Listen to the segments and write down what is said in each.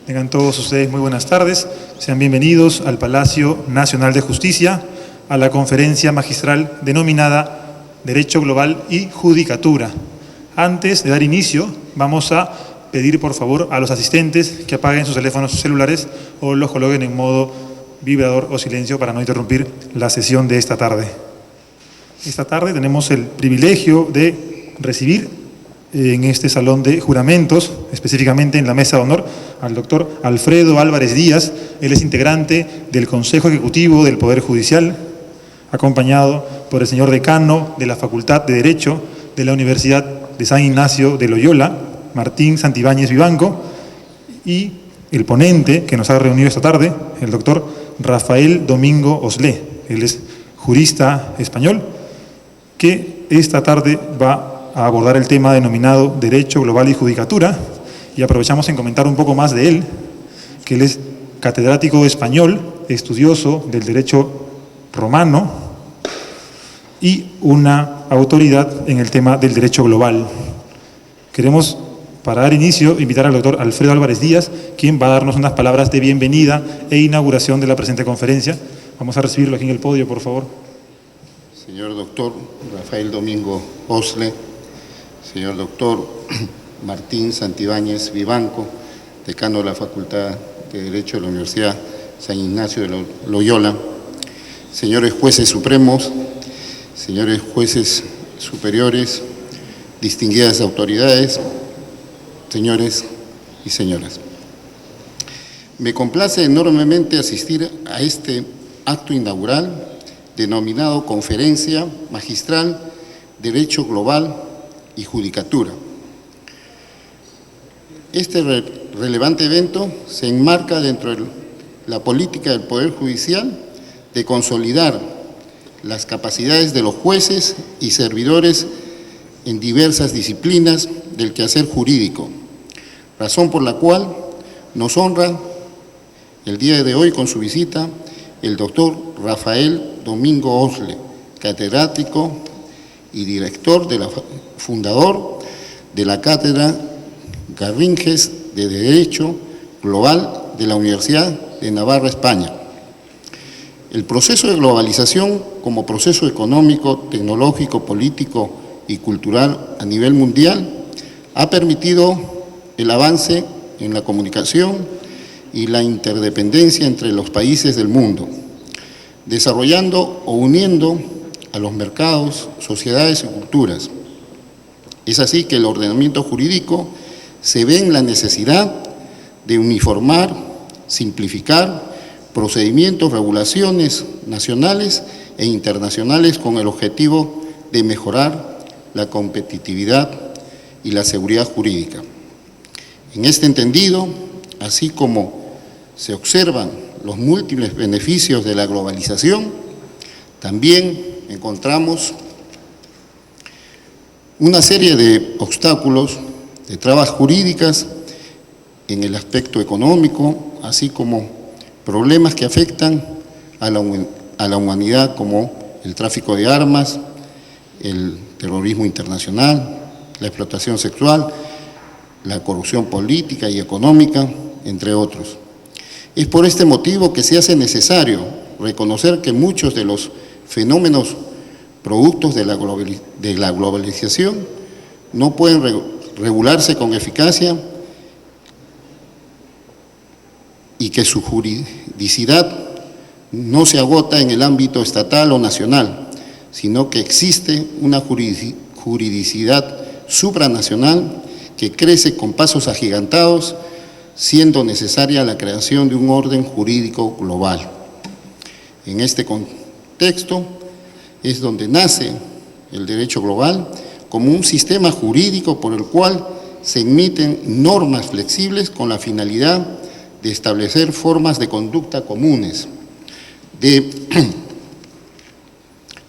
Tengan todos ustedes muy buenas tardes. Sean bienvenidos al Palacio Nacional de Justicia, a la conferencia magistral denominada Derecho Global y Judicatura. Antes de dar inicio, vamos a pedir por favor a los asistentes que apaguen sus teléfonos celulares o los coloquen en modo vibrador o silencio para no interrumpir la sesión de esta tarde. Esta tarde tenemos el privilegio de recibir en este salón de juramentos, específicamente en la mesa de honor, al doctor Alfredo Álvarez Díaz. Él es integrante del Consejo Ejecutivo del Poder Judicial, acompañado por el señor decano de la Facultad de Derecho de la Universidad de San Ignacio de Loyola, Martín Santibáñez Vivanco, y el ponente que nos ha reunido esta tarde, el doctor Rafael Domingo Oslé. Él es jurista español, que esta tarde va a abordar el tema denominado Derecho Global y Judicatura, y aprovechamos en comentar un poco más de él, que él es catedrático español, estudioso del derecho romano y una autoridad en el tema del derecho global. Queremos, para dar inicio, invitar al doctor Alfredo Álvarez Díaz, quien va a darnos unas palabras de bienvenida e inauguración de la presente conferencia. Vamos a recibirlo aquí en el podio, por favor. Señor doctor Rafael Domingo Oslé, señor doctor Martín Santibáñez Vivanco, decano de la Facultad de Derecho de la Universidad San Ignacio de Loyola, señores jueces supremos, señores jueces superiores, distinguidas autoridades, señores y señoras. Me complace enormemente asistir a este acto inaugural denominado Conferencia Magistral Derecho Global y Judicatura. Este relevante evento se enmarca dentro de la política del Poder Judicial de consolidar las capacidades de los jueces y servidores en diversas disciplinas del quehacer jurídico, razón por la cual nos honra el día de hoy con su visita el doctor Rafael Domingo Oslé, catedrático y director fundador de la Cátedra Garringes de Derecho Global de la Universidad de Navarra, España. El proceso de globalización como proceso económico, tecnológico, político y cultural a nivel mundial ha permitido el avance en la comunicación y la interdependencia entre los países del mundo, desarrollando o uniendo a los mercados, sociedades y culturas. Es así que el ordenamiento jurídico se ve en la necesidad de uniformar, simplificar procedimientos, regulaciones nacionales e internacionales con el objetivo de mejorar la competitividad y la seguridad jurídica. En este entendido, así como se observan los múltiples beneficios de la globalización, también encontramos una serie de obstáculos, de trabas jurídicas en el aspecto económico, así como problemas que afectan a la humanidad, como el tráfico de armas, el terrorismo internacional, la explotación sexual, la corrupción política y económica, entre otros. Es por este motivo que se hace necesario reconocer que muchos de los fenómenos productos de la globalización no pueden regularse con eficacia y que su juridicidad no se agota en el ámbito estatal o nacional, sino que existe una juridicidad supranacional que crece con pasos agigantados, siendo necesaria la creación de un orden jurídico global. En este contexto es donde nace el derecho global como un sistema jurídico por el cual se emiten normas flexibles con la finalidad de establecer formas de conducta comunes, de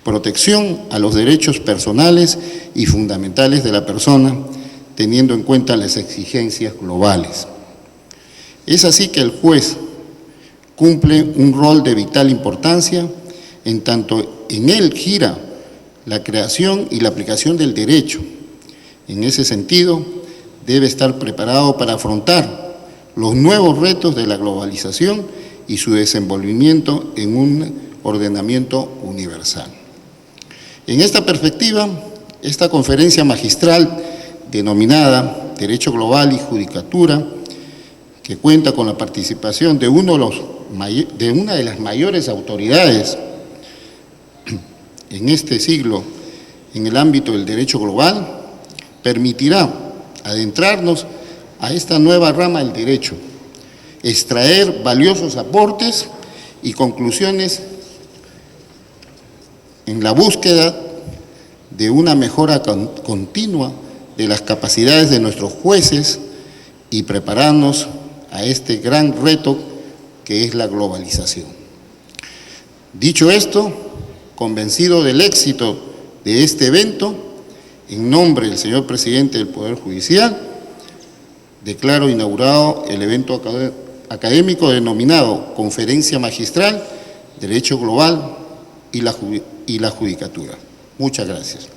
protección a los derechos personales y fundamentales de la persona, teniendo en cuenta las exigencias globales. Es así que el juez cumple un rol de vital importancia, en tanto en él gira la creación y la aplicación del derecho. En ese sentido, debe estar preparado para afrontar los nuevos retos de la globalización y su desenvolvimiento en un ordenamiento universal. En esta perspectiva, esta conferencia magistral denominada Derecho Global y Judicatura, que cuenta con la participación de una de las mayores autoridades en este siglo en el ámbito del derecho global, permitirá adentrarnos a esta nueva rama del derecho, extraer valiosos aportes y conclusiones en la búsqueda de una mejora continua de las capacidades de nuestros jueces y prepararnos a este gran reto que es la globalización. Dicho esto, convencido del éxito de este evento, en nombre del señor presidente del Poder Judicial, declaro inaugurado el evento académico denominado Conferencia Magistral, Derecho Global y la Judicatura. Muchas gracias.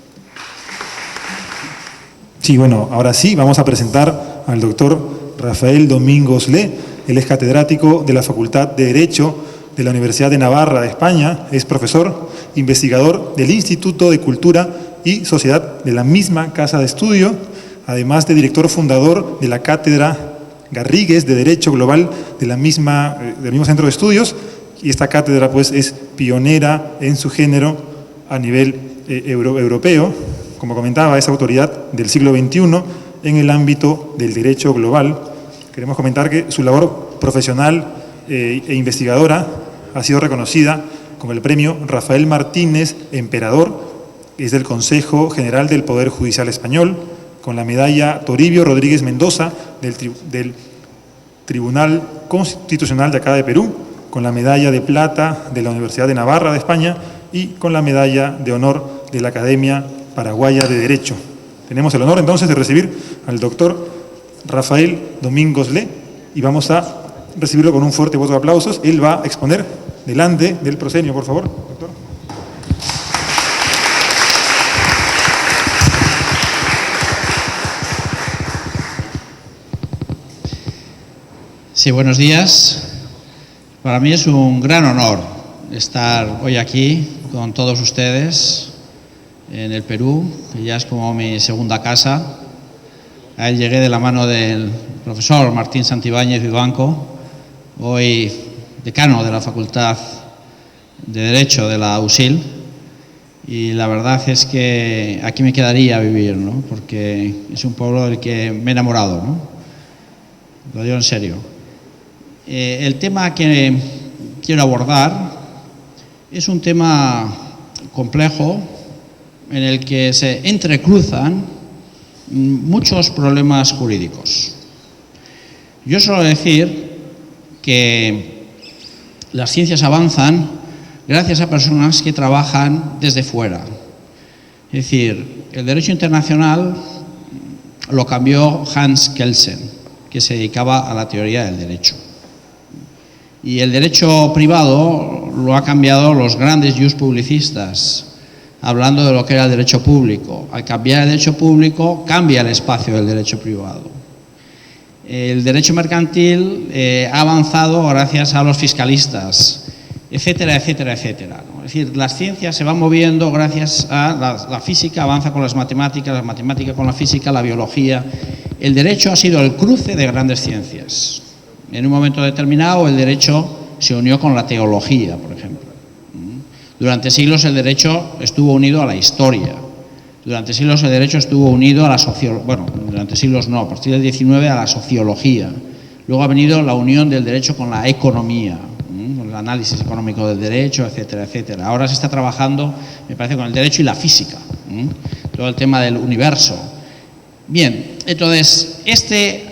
Sí, bueno, ahora sí vamos a presentar al doctor Rafael Domingos Le. Él es catedrático de la Facultad de Derecho de la Universidad de Navarra de España, es profesor, investigador del Instituto de Cultura y Sociedad de la misma casa de estudio, además de director fundador de la Cátedra Garrigues de Derecho Global del mismo centro de estudios, y esta cátedra pues es pionera en su género a nivel europeo. Como comentaba, es autoridad del siglo XXI en el ámbito del derecho global. Queremos comentar que su labor profesional e investigadora ha sido reconocida con el premio Rafael Martínez Emperador, es del Consejo General del Poder Judicial Español, con la medalla Toribio Rodríguez Mendoza del Tribunal Constitucional de acá de Perú, con la medalla de plata de la Universidad de Navarra de España y con la medalla de honor de la Academia Paraguaya de Derecho. Tenemos el honor entonces de recibir al doctor Rafael Domingos Le y vamos a recibirlo con un fuerte voto de aplausos. Él va a exponer delante del proscenio, por favor, doctor. Sí, buenos días. Para mí es un gran honor estar hoy aquí con todos ustedes en el Perú, que ya es como mi segunda casa. A él llegué de la mano del profesor Martín Santibáñez Vivanco, hoy decano de la Facultad de Derecho de la USIL, y la verdad es que aquí me quedaría a vivir, ¿no? Porque es un pueblo del que me he enamorado, ¿no? Lo digo en serio. El tema que quiero abordar es un tema complejo en el que se entrecruzan muchos problemas jurídicos. Yo suelo decir que las ciencias avanzan gracias a personas que trabajan desde fuera. Es decir, el derecho internacional lo cambió Hans Kelsen, que se dedicaba a la teoría del derecho. Y el derecho privado lo ha cambiado los grandes publicistas, hablando de lo que era el derecho público. Al cambiar el derecho público, cambia el espacio del derecho privado. El derecho mercantil ha avanzado gracias a los fiscalistas, etcétera, etcétera, etcétera. Es decir, las ciencias se van moviendo gracias a la física, avanza con las matemáticas con la física, la biología. El derecho ha sido el cruce de grandes ciencias. En un momento determinado, el derecho se unió con la teología, por ejemplo. Durante siglos el derecho estuvo unido a la historia. Durante siglos el derecho estuvo unido a la sociología. Bueno, durante siglos no, a partir del XIX a la sociología. Luego ha venido la unión del derecho con la economía, con el análisis económico del derecho, etcétera, etcétera. Ahora se está trabajando, me parece, con el derecho y la física. Todo el tema del universo. Bien, entonces, este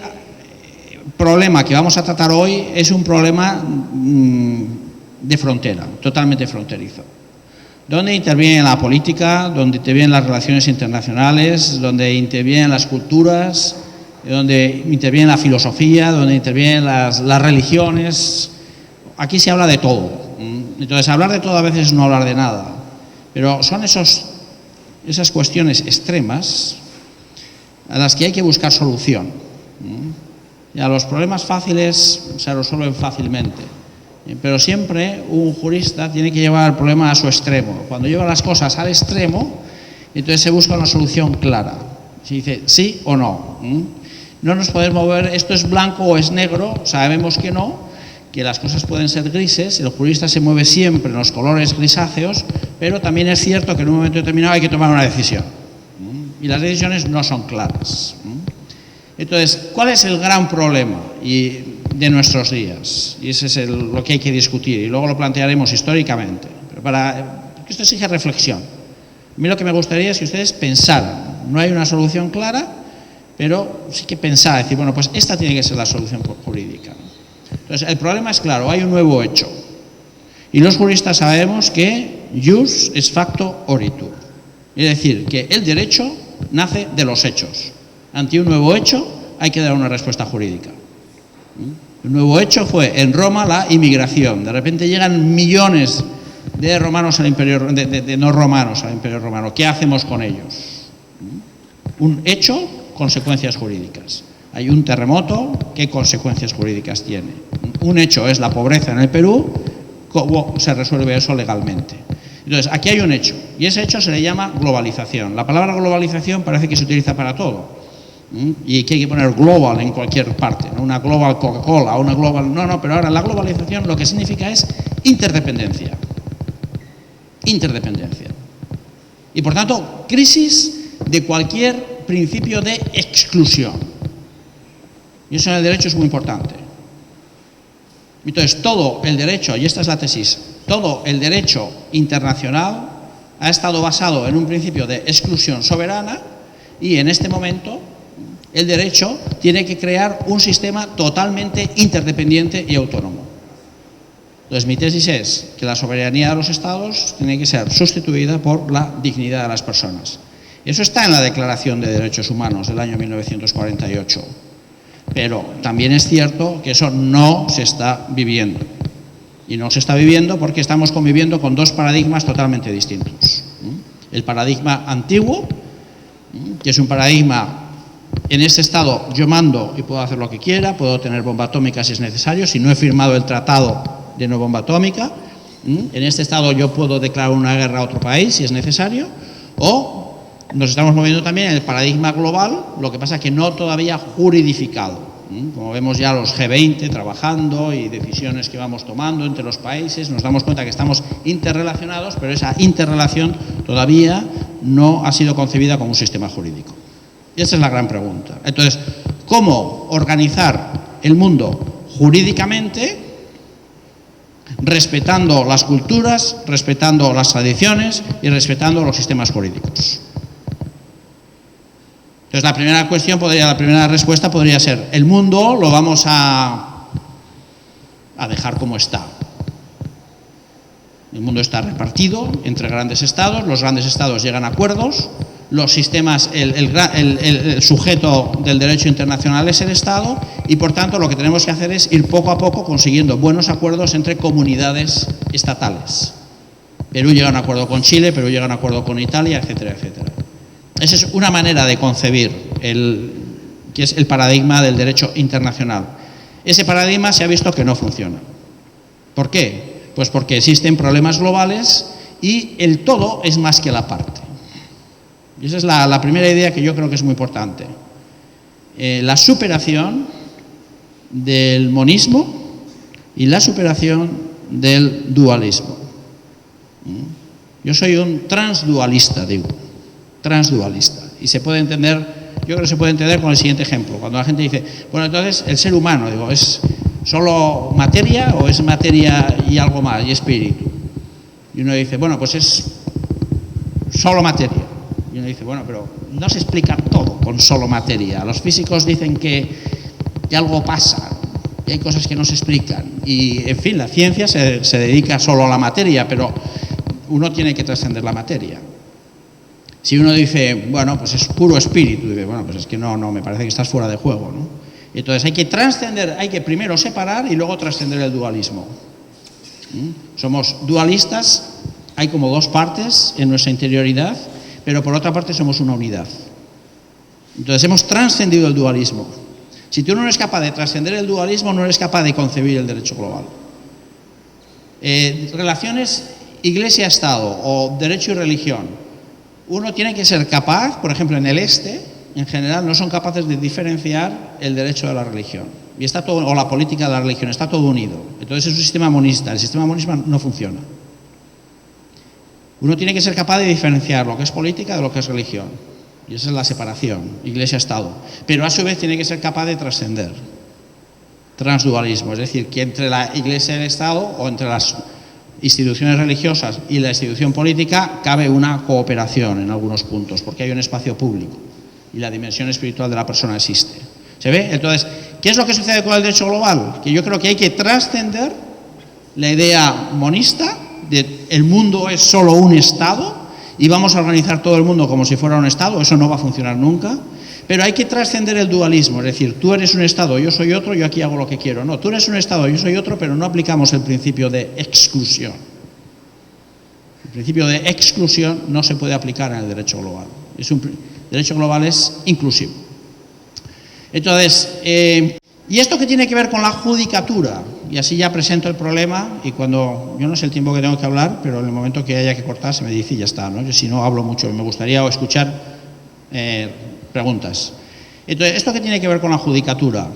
problema que vamos a tratar hoy es un problema de frontera, totalmente fronterizo, donde interviene la política, donde intervienen las relaciones internacionales, donde intervienen las culturas, donde interviene la filosofía, donde intervienen las religiones. Aquí se habla de todo. Entonces, hablar de todo a veces es no hablar de nada, pero son esas cuestiones extremas a las que hay que buscar solución. Ya, los problemas fáciles se resuelven fácilmente, pero siempre un jurista tiene que llevar el problema a su extremo. Cuando lleva las cosas al extremo, entonces se busca una solución clara. Se dice sí o no. No nos podemos mover, esto es blanco o es negro, sabemos que no, que las cosas pueden ser grises, el jurista se mueve siempre en los colores grisáceos, pero también es cierto que en un momento determinado hay que tomar una decisión. Y las decisiones no son claras. Entonces, ¿cuál es el gran problema de nuestros días? Y ese es lo que hay que discutir, y luego lo plantearemos históricamente. Pero esto exige reflexión. A mí lo que me gustaría es que ustedes pensaran. No hay una solución clara, pero sí que pensar, decir, bueno, pues esta tiene que ser la solución jurídica. Entonces, el problema es claro, hay un nuevo hecho. Y los juristas sabemos que jus est facto oritur. Es decir, que el derecho nace de los hechos. Ante un nuevo hecho hay que dar una respuesta jurídica. El nuevo hecho fue en Roma la inmigración. De repente llegan millones de romanos al imperio, de no romanos al imperio romano. ¿Qué hacemos con ellos? Un hecho, consecuencias jurídicas. Hay un terremoto, ¿qué consecuencias jurídicas tiene? Un hecho es la pobreza en el Perú, ¿cómo se resuelve eso legalmente? Entonces, aquí hay un hecho, y ese hecho se le llama globalización. La palabra globalización parece que se utiliza para todo, y que hay que poner global en cualquier parte, ¿no? Una global Coca-Cola, una global... No, pero ahora la globalización lo que significa es interdependencia. Interdependencia. Y por tanto, crisis de cualquier principio de exclusión. Y eso en el derecho es muy importante. Entonces, todo el derecho, y esta es la tesis, todo el derecho internacional ha estado basado en un principio de exclusión soberana, y en este momento el derecho tiene que crear un sistema totalmente interdependiente y autónomo. Entonces, mi tesis es que la soberanía de los Estados tiene que ser sustituida por la dignidad de las personas. Eso está en la Declaración de Derechos Humanos del año 1948. Pero también es cierto que eso no se está viviendo. Y no se está viviendo porque estamos conviviendo con dos paradigmas totalmente distintos. El paradigma antiguo, que es un paradigma, en este estado yo mando y puedo hacer lo que quiera, puedo tener bomba atómica si es necesario, si no he firmado el tratado de no bomba atómica, en este estado yo puedo declarar una guerra a otro país si es necesario, o nos estamos moviendo también en el paradigma global, lo que pasa es que no todavía juridificado. Como vemos ya los G20 trabajando y decisiones que vamos tomando entre los países, nos damos cuenta que estamos interrelacionados, pero esa interrelación todavía no ha sido concebida como un sistema jurídico. Y esa es la gran pregunta. Entonces, ¿cómo organizar el mundo jurídicamente, respetando las culturas, respetando las tradiciones y respetando los sistemas jurídicos? Entonces, la primera respuesta podría ser: el mundo lo vamos a dejar como está. El mundo está repartido entre grandes estados, los grandes estados llegan a acuerdos, los sistemas, el sujeto del derecho internacional es el Estado, y por tanto lo que tenemos que hacer es ir poco a poco consiguiendo buenos acuerdos entre comunidades estatales. Perú llega a un acuerdo con Chile, Perú llega a un acuerdo con Italia, etcétera, etcétera. Esa es una manera de concebir que es el paradigma del derecho internacional. Ese paradigma se ha visto que no funciona. ¿Por qué? Pues porque existen problemas globales y el todo es más que la parte. Y esa es la primera idea que yo creo que es muy importante. La superación del monismo y la superación del dualismo. Yo soy un transdualista, digo. Transdualista. Y se puede entender, yo creo que se puede entender con el siguiente ejemplo. Cuando la gente dice, bueno, entonces el ser humano, digo, ¿es solo materia o es materia y algo más, y espíritu? Y uno dice, bueno, pues es solo materia. Y uno dice, bueno, pero no se explica todo con solo materia. Los físicos dicen que algo pasa, y hay cosas que no se explican. Y, en fin, la ciencia se dedica solo a la materia, pero uno tiene que trascender la materia. Si uno dice, bueno, pues es puro espíritu, dice, bueno, pues es que no, me parece que estás fuera de juego, ¿no? Entonces hay que trascender, hay que primero separar y luego trascender el dualismo. Somos dualistas, hay como dos partes en nuestra interioridad, pero por otra parte somos una unidad. Entonces hemos trascendido el dualismo. Si tú no eres capaz de trascender el dualismo, no eres capaz de concebir el derecho global. Relaciones Iglesia-Estado o derecho y religión. Uno tiene que ser capaz, por ejemplo, en el este, en general, no son capaces de diferenciar el derecho de la religión. Y está todo, o la política de la religión, está todo unido. Entonces es un sistema monista. El sistema monista no funciona. Uno tiene que ser capaz de diferenciar lo que es política de lo que es religión. Y esa es la separación, Iglesia-Estado. Pero a su vez tiene que ser capaz de trascender. Transdualismo, es decir, que entre la Iglesia y el Estado, o entre las instituciones religiosas y la institución política, cabe una cooperación en algunos puntos, porque hay un espacio público y la dimensión espiritual de la persona existe. ¿Se ve? Entonces, ¿qué es lo que sucede con el derecho global? Que yo creo que hay que trascender la idea monista de el mundo es solo un Estado y vamos a organizar todo el mundo como si fuera un Estado. Eso no va a funcionar nunca. Pero hay que trascender el dualismo, es decir, tú eres un Estado, yo soy otro, yo aquí hago lo que quiero. No, tú eres un Estado, yo soy otro, pero no aplicamos el principio de exclusión. El principio de exclusión no se puede aplicar en el derecho global. El derecho global es inclusivo. Entonces, ¿y esto qué tiene que ver con la judicatura? Y así ya presento el problema y cuando, yo no sé el tiempo que tengo que hablar, pero en el momento que haya que cortar se me dice y ya está, ¿no? Yo si no hablo mucho, me gustaría escuchar preguntas. Entonces, ¿esto qué tiene que ver con la judicatura?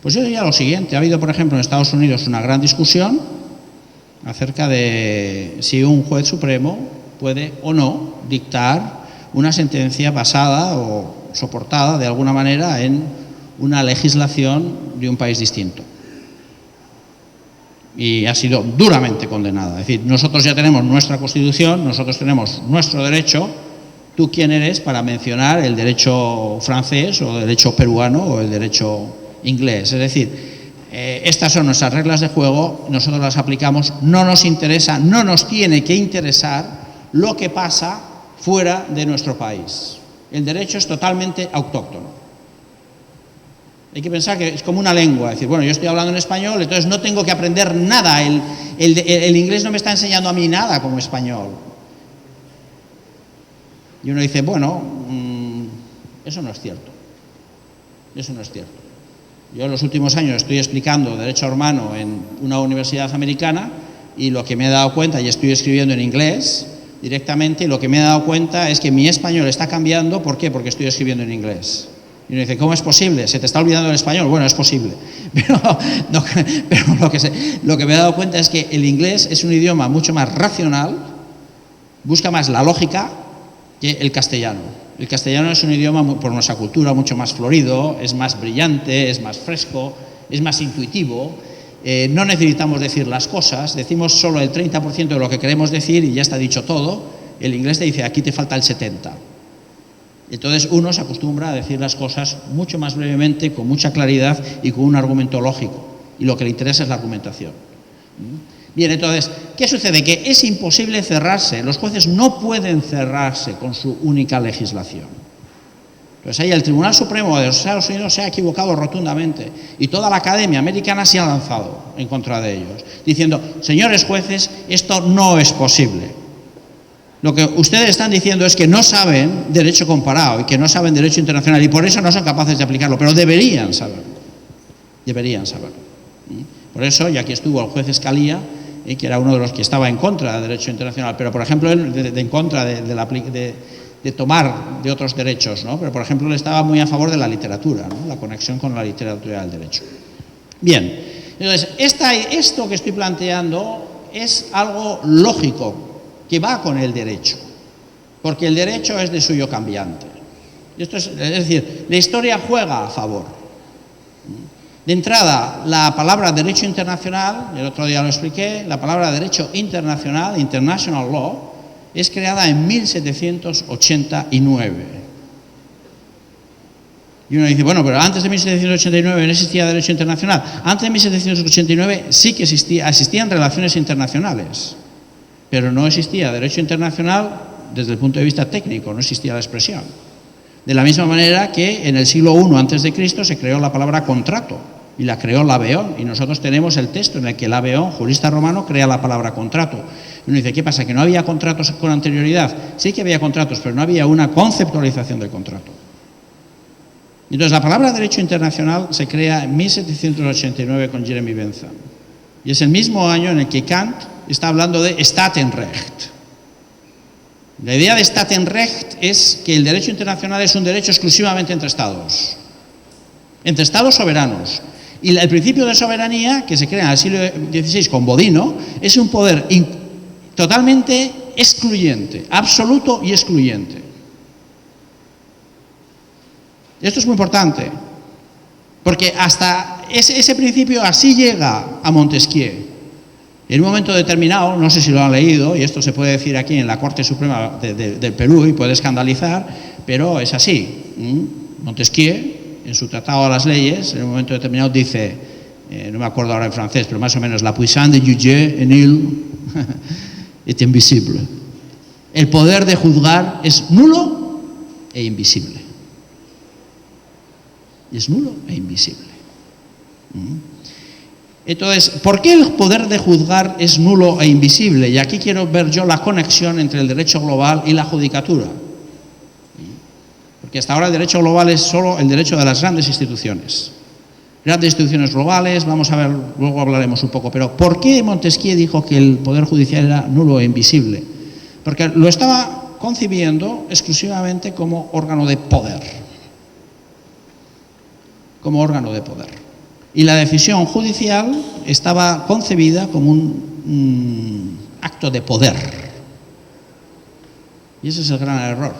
Pues yo diría lo siguiente. Ha habido, por ejemplo, en Estados Unidos una gran discusión acerca de si un juez supremo puede o no dictar una sentencia basada o soportada de alguna manera en una legislación de un país distinto. Y ha sido duramente condenada. Es decir, nosotros ya tenemos nuestra Constitución, nosotros tenemos nuestro derecho. ¿Tú quién eres para mencionar el derecho francés o el derecho peruano o el derecho inglés? Es decir, estas son nuestras reglas de juego, nosotros las aplicamos, no nos interesa, no nos tiene que interesar lo que pasa fuera de nuestro país. El derecho es totalmente autóctono. Hay que pensar que es como una lengua, es decir, bueno, yo estoy hablando en español, entonces no tengo que aprender nada, el inglés no me está enseñando a mí nada como español. Y uno dice, bueno, eso no es cierto. Eso no es cierto. Yo en los últimos años estoy explicando derecho romano en una universidad americana y lo que me he dado cuenta, y estoy escribiendo en inglés directamente, y lo que me he dado cuenta es que mi español está cambiando. ¿Por qué? Porque estoy escribiendo en inglés. Y uno dice, ¿cómo es posible? ¿Se te está olvidando el español? Bueno, es posible. Pero lo que me he dado cuenta es que el inglés es un idioma mucho más racional, busca más la lógica que el castellano. El castellano es un idioma, por nuestra cultura, mucho más florido, es más brillante, es más fresco, es más intuitivo. No necesitamos decir las cosas, decimos solo el 30% de lo que queremos decir y ya está dicho todo. El inglés te dice, aquí te falta el 70%. Entonces uno se acostumbra a decir las cosas mucho más brevemente, con mucha claridad y con un argumento lógico. Y lo que le interesa es la argumentación. Bien, entonces, ¿qué sucede? Que es imposible cerrarse. Los jueces no pueden cerrarse con su única legislación. Entonces, ahí el Tribunal Supremo de los Estados Unidos se ha equivocado rotundamente y toda la academia americana se ha lanzado en contra de ellos, diciendo, señores jueces, esto no es posible. Lo que ustedes están diciendo es que no saben derecho comparado y que no saben derecho internacional y por eso no son capaces de aplicarlo, pero deberían saberlo. Deberían saberlo. Por eso, y aquí estuvo el juez Scalia, que era uno de los que estaba en contra del derecho internacional, pero por ejemplo él en contra de tomar de otros derechos, ¿no? Pero por ejemplo él estaba muy a favor de la literatura, ¿no? La conexión con la literatura del derecho. Bien, entonces esto que estoy planteando es algo lógico que va con el derecho, porque el derecho es de suyo cambiante. Esto es decir, la historia juega a favor. De entrada, la palabra derecho internacional, el otro día lo expliqué, la palabra derecho internacional, international law, es creada en 1789. Y uno dice, bueno, pero antes de 1789 no existía derecho internacional. Antes de 1789 sí que existían relaciones internacionales, pero no existía derecho internacional desde el punto de vista técnico, no existía la expresión. De la misma manera que en el siglo I a.C. se creó la palabra contrato y la creó Laveón, y nosotros tenemos el texto en el que Laveón, jurista romano, crea la palabra contrato. Y uno dice, ¿qué pasa? ¿Que no había contratos con anterioridad? Sí que había contratos, pero no había una conceptualización del contrato. Entonces, la palabra derecho internacional se crea en 1789 con Jeremy Bentham. Y es el mismo año en el que Kant está hablando de Staatenrecht. La idea de Staatenrecht es que el derecho internacional es un derecho exclusivamente entre estados soberanos. Y el principio de soberanía, que se crea en el siglo XVI con Bodino, es un poder totalmente excluyente, absoluto y excluyente. Esto es muy importante, porque hasta ese principio así llega a Montesquieu. En un momento determinado, no sé si lo han leído, y esto se puede decir aquí en la Corte Suprema del Perú y puede escandalizar, pero es así. Montesquieu, en su Tratado de las Leyes, en un momento determinado dice, no me acuerdo ahora en francés, pero más o menos, la puissance de juger est nulle et invisible. El poder de juzgar es nulo e invisible. Es nulo e invisible. Entonces, ¿por qué el poder de juzgar es nulo e invisible? Y aquí quiero ver yo la conexión entre el derecho global y la judicatura. Porque hasta ahora el derecho global es solo el derecho de las grandes instituciones. Grandes instituciones globales, vamos a ver, luego hablaremos un poco. Pero ¿por qué Montesquieu dijo que el poder judicial era nulo e invisible? Porque lo estaba concibiendo exclusivamente como órgano de poder. Como órgano de poder. Y la decisión judicial estaba concebida como un acto de poder. Y ese es el gran error.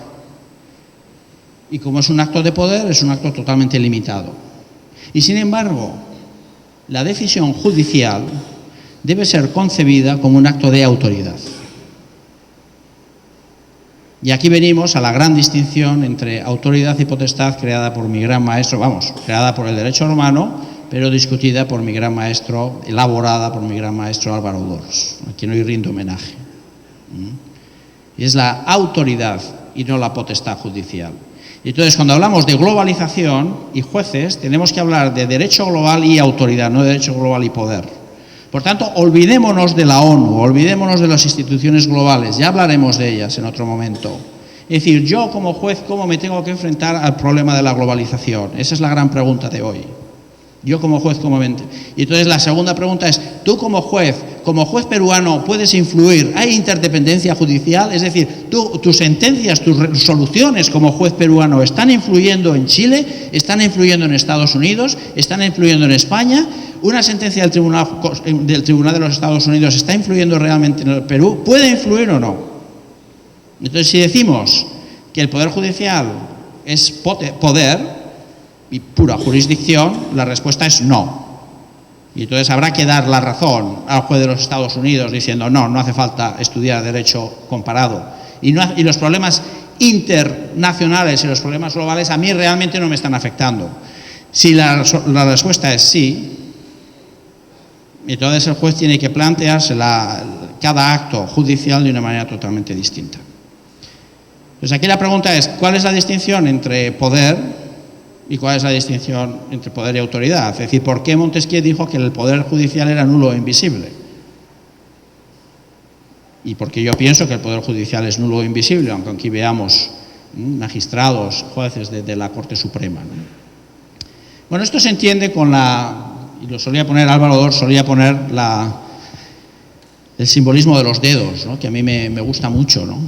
Y como es un acto de poder, es un acto totalmente limitado. Y sin embargo, la decisión judicial debe ser concebida como un acto de autoridad. Y aquí venimos a la gran distinción entre autoridad y potestad creada por mi gran maestro, creada por el derecho romano, pero discutida por mi gran maestro, elaborada por mi gran maestro Álvaro Dors, a quien hoy rindo homenaje. Y es la autoridad y no la potestad judicial. Y entonces, cuando hablamos de globalización y jueces, tenemos que hablar de derecho global y autoridad, no de derecho global y poder. Por tanto, olvidémonos de la ONU, olvidémonos de las instituciones globales, ya hablaremos de ellas en otro momento. Es decir, yo como juez, ¿cómo me tengo que enfrentar al problema de la globalización? Esa es la gran pregunta de hoy. Yo como juez, ¿cómo me entiendo? Y entonces la segunda pregunta es, tú como juez peruano, ¿puedes influir? ¿Hay interdependencia judicial? Es decir, tus sentencias, tus resoluciones como juez peruano, ¿están influyendo en Chile? ¿Están influyendo en Estados Unidos? ¿Están influyendo en España? ¿Una sentencia del Tribunal de los Estados Unidos está influyendo realmente en el Perú? ¿Puede influir o no? Entonces, si decimos que el Poder Judicial es poder y pura jurisdicción, la respuesta es no. Y entonces habrá que dar la razón al juez de los Estados Unidos diciendo no hace falta estudiar derecho comparado. Y los problemas internacionales y los problemas globales a mí realmente no me están afectando. Si la respuesta es sí, entonces el juez tiene que plantearse cada acto judicial de una manera totalmente distinta. Entonces aquí la pregunta es, ¿cuál es la distinción entre poder y cuál es la distinción entre poder y autoridad? Es decir, ¿por qué Montesquieu dijo que el poder judicial era nulo e invisible? Y porque yo pienso que el poder judicial es nulo e invisible, aunque aquí veamos magistrados, jueces de la Corte Suprema, ¿no? Bueno, esto se entiende con y lo solía poner Álvaro Dors, solía poner el simbolismo de los dedos, ¿no? Que a mí me gusta mucho, ¿no?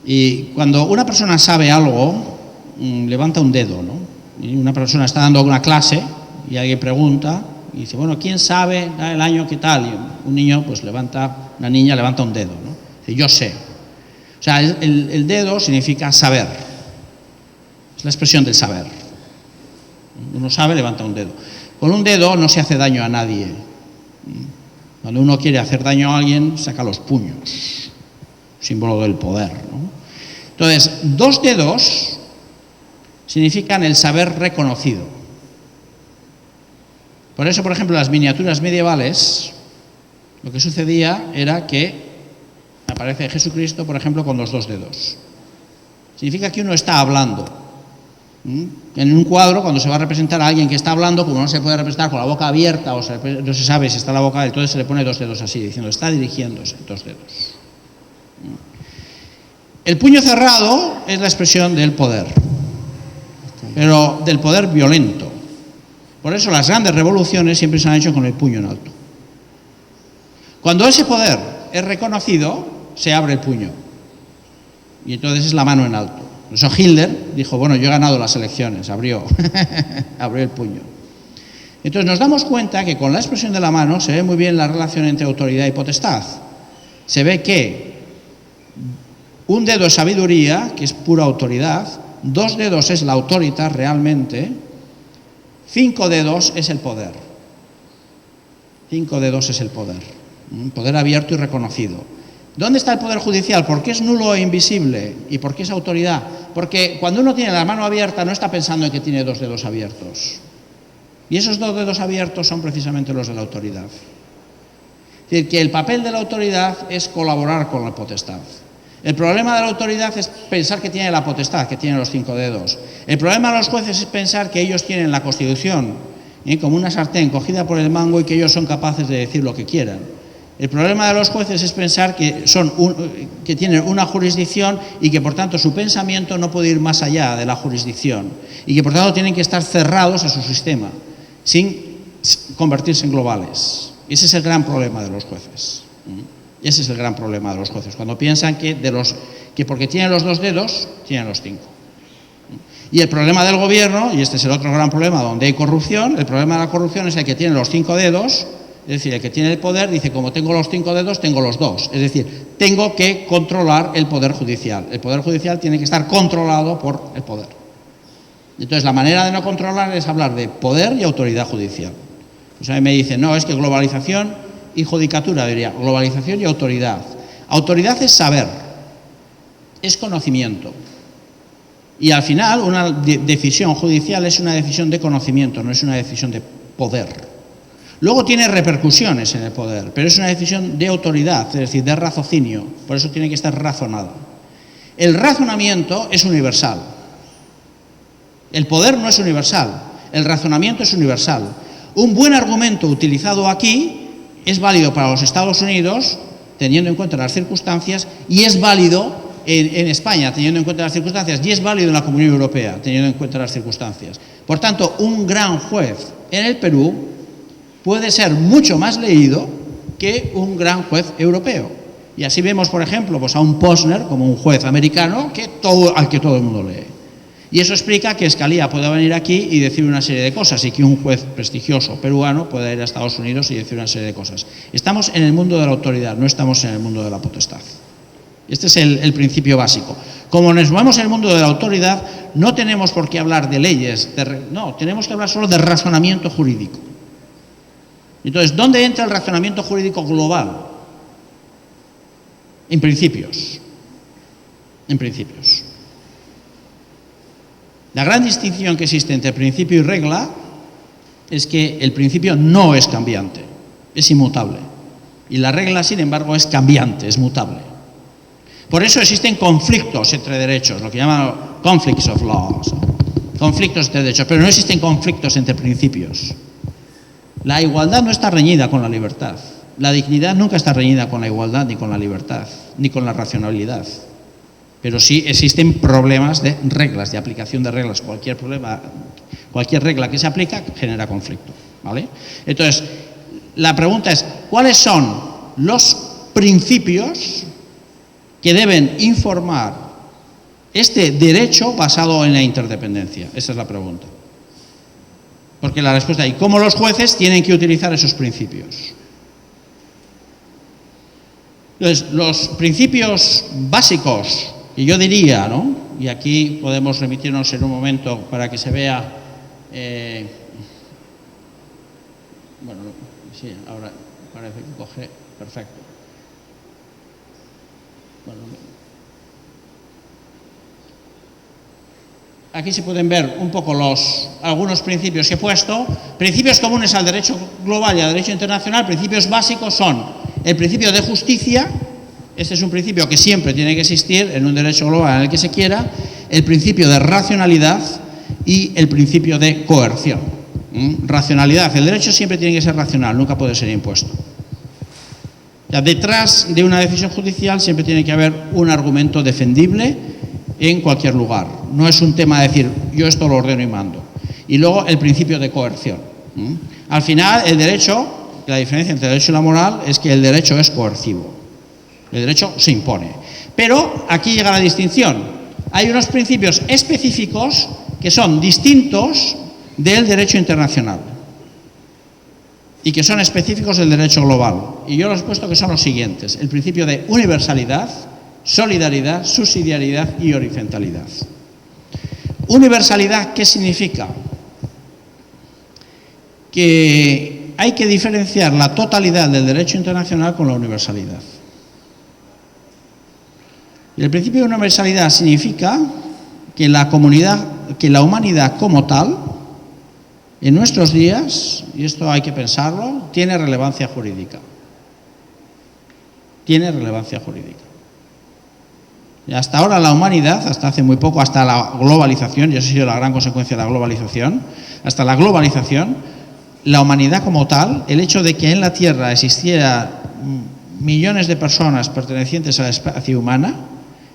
Y cuando una persona sabe algo, levanta un dedo, ¿no? Y una persona está dando una clase y alguien pregunta y dice, bueno, ¿quién sabe el año qué tal? Y una niña levanta un dedo, ¿no? Dice, yo sé. O sea, el dedo significa saber. Es la expresión del saber. Uno sabe, levanta un dedo. Con un dedo no se hace daño a nadie. Cuando uno quiere hacer daño a alguien, saca los puños. Símbolo del poder, ¿no? Entonces, dos dedos significan el saber reconocido. Por eso, por ejemplo, en las miniaturas medievales, lo que sucedía era que aparece Jesucristo, por ejemplo, con los dos dedos. Significa que uno está hablando. En un cuadro, cuando se va a representar a alguien que está hablando, como no se puede representar con la boca abierta o no se sabe si está la boca, entonces se le pone dos dedos así, diciendo, está dirigiéndose, dos dedos. El puño cerrado es la expresión del poder. pero del poder violento. Por eso las grandes revoluciones siempre se han hecho con el puño en alto. Cuando ese poder es reconocido, se abre el puño. Y entonces es la mano en alto. Por eso Hitler dijo, bueno, yo he ganado las elecciones, abrió el puño. Entonces nos damos cuenta que con la expresión de la mano se ve muy bien la relación entre autoridad y potestad. Se ve que un dedo es sabiduría, que es pura autoridad, 2 dedos es la autoridad realmente, 5 dedos es el poder. 5 dedos es el poder. Un poder abierto y reconocido. ¿Dónde está el poder judicial? ¿Por qué es nulo e invisible? ¿Y por qué es autoridad? Porque cuando uno tiene la mano abierta no está pensando en que tiene 2 dedos abiertos. Y esos 2 dedos abiertos son precisamente los de la autoridad. Es decir, que el papel de la autoridad es colaborar con la potestad. El problema de la autoridad es pensar que tiene la potestad, que tiene los 5 dedos. El problema de los jueces es pensar que ellos tienen la Constitución como una sartén cogida por el mango y que ellos son capaces de decir lo que quieran. El problema de los jueces es pensar que tienen una jurisdicción y que por tanto su pensamiento no puede ir más allá de la jurisdicción y que por tanto tienen que estar cerrados a su sistema, sin convertirse en globales. Ese es el gran problema de los jueces. Ese es el gran problema de los jueces, cuando piensan que porque tienen los 2 dedos, tienen los 5. Y el problema del gobierno, y este es el otro gran problema donde hay corrupción, el problema de la corrupción es el que tiene los 5 dedos, es decir, el que tiene el poder dice, como tengo los 5 dedos, tengo los 2. Es decir, tengo que controlar el poder judicial. El poder judicial tiene que estar controlado por el poder. Entonces, la manera de no controlar es hablar de poder y autoridad judicial. Pues a mí me dicen, no, es que globalización y judicatura, diría, globalización y autoridad. Autoridad es saber, es conocimiento. Y al final, una decisión judicial es una decisión de conocimiento, no es una decisión de poder. Luego tiene repercusiones en el poder, pero es una decisión de autoridad, es decir, de raciocinio, por eso tiene que estar razonada. El razonamiento es universal. El poder no es universal, el razonamiento es universal. Un buen argumento utilizado aquí es válido para los Estados Unidos, teniendo en cuenta las circunstancias, y es válido en España, teniendo en cuenta las circunstancias, y es válido en la Comunidad Europea, teniendo en cuenta las circunstancias. Por tanto, un gran juez en el Perú puede ser mucho más leído que un gran juez europeo. Y así vemos, por ejemplo, pues a un Posner como un juez americano al que todo el mundo lee. Y eso explica que Scalia pueda venir aquí y decir una serie de cosas y que un juez prestigioso peruano pueda ir a Estados Unidos y decir una serie de cosas. Estamos en el mundo de la autoridad, no estamos en el mundo de la potestad. Este es el principio básico. Como nos movemos en el mundo de la autoridad, no tenemos por qué hablar de leyes, no, tenemos que hablar solo de razonamiento jurídico. Entonces, ¿dónde entra el razonamiento jurídico global? En principios. En principios. La gran distinción que existe entre principio y regla es que el principio no es cambiante, es inmutable. Y la regla, sin embargo, es cambiante, es mutable. Por eso existen conflictos entre derechos, lo que llaman conflicts of laws, conflictos entre derechos, pero no existen conflictos entre principios. La igualdad no está reñida con la libertad. La dignidad nunca está reñida con la igualdad, ni con la libertad, ni con la racionalidad. Pero sí existen problemas de reglas, de aplicación de reglas. Cualquier regla que se aplica genera conflicto, ¿vale? Entonces, la pregunta es, ¿cuáles son los principios que deben informar este derecho basado en la interdependencia? Esa es la pregunta. Porque la respuesta es, ¿cómo los jueces tienen que utilizar esos principios? Entonces, los principios básicos, y yo diría, ¿no? Y aquí podemos remitirnos en un momento para que se vea. Bueno, sí, ahora parece que coge. Perfecto. Bueno, aquí se pueden ver un poco algunos principios que he puesto. Principios comunes al derecho global y al derecho internacional. Principios básicos son el principio de justicia. Este es un principio que siempre tiene que existir en un derecho global en el que se quiera. El principio de racionalidad y el principio de coerción. Racionalidad. El derecho siempre tiene que ser racional, nunca puede ser impuesto. Ya, detrás de una decisión judicial siempre tiene que haber un argumento defendible en cualquier lugar. No es un tema de decir, yo esto lo ordeno y mando. Y luego el principio de coerción. Al final, el derecho, la diferencia entre el derecho y la moral es que el derecho es coercivo. El derecho se impone. Pero aquí llega la distinción. Hay unos principios específicos que son distintos del derecho internacional y que son específicos del derecho global. Y yo los he puesto que son los siguientes: el principio de universalidad, solidaridad, subsidiariedad y horizontalidad. Universalidad, ¿qué significa? Que hay que diferenciar la totalidad del derecho internacional con la universalidad. Y el principio de universalidad significa que la humanidad como tal, en nuestros días, y esto hay que pensarlo, tiene relevancia jurídica. Tiene relevancia jurídica. Y hasta ahora la humanidad, hasta hace muy poco, hasta la globalización, y eso ha sido la gran consecuencia de la globalización, hasta la globalización, la humanidad como tal, el hecho de que en la Tierra existiera millones de personas pertenecientes a la especie humana,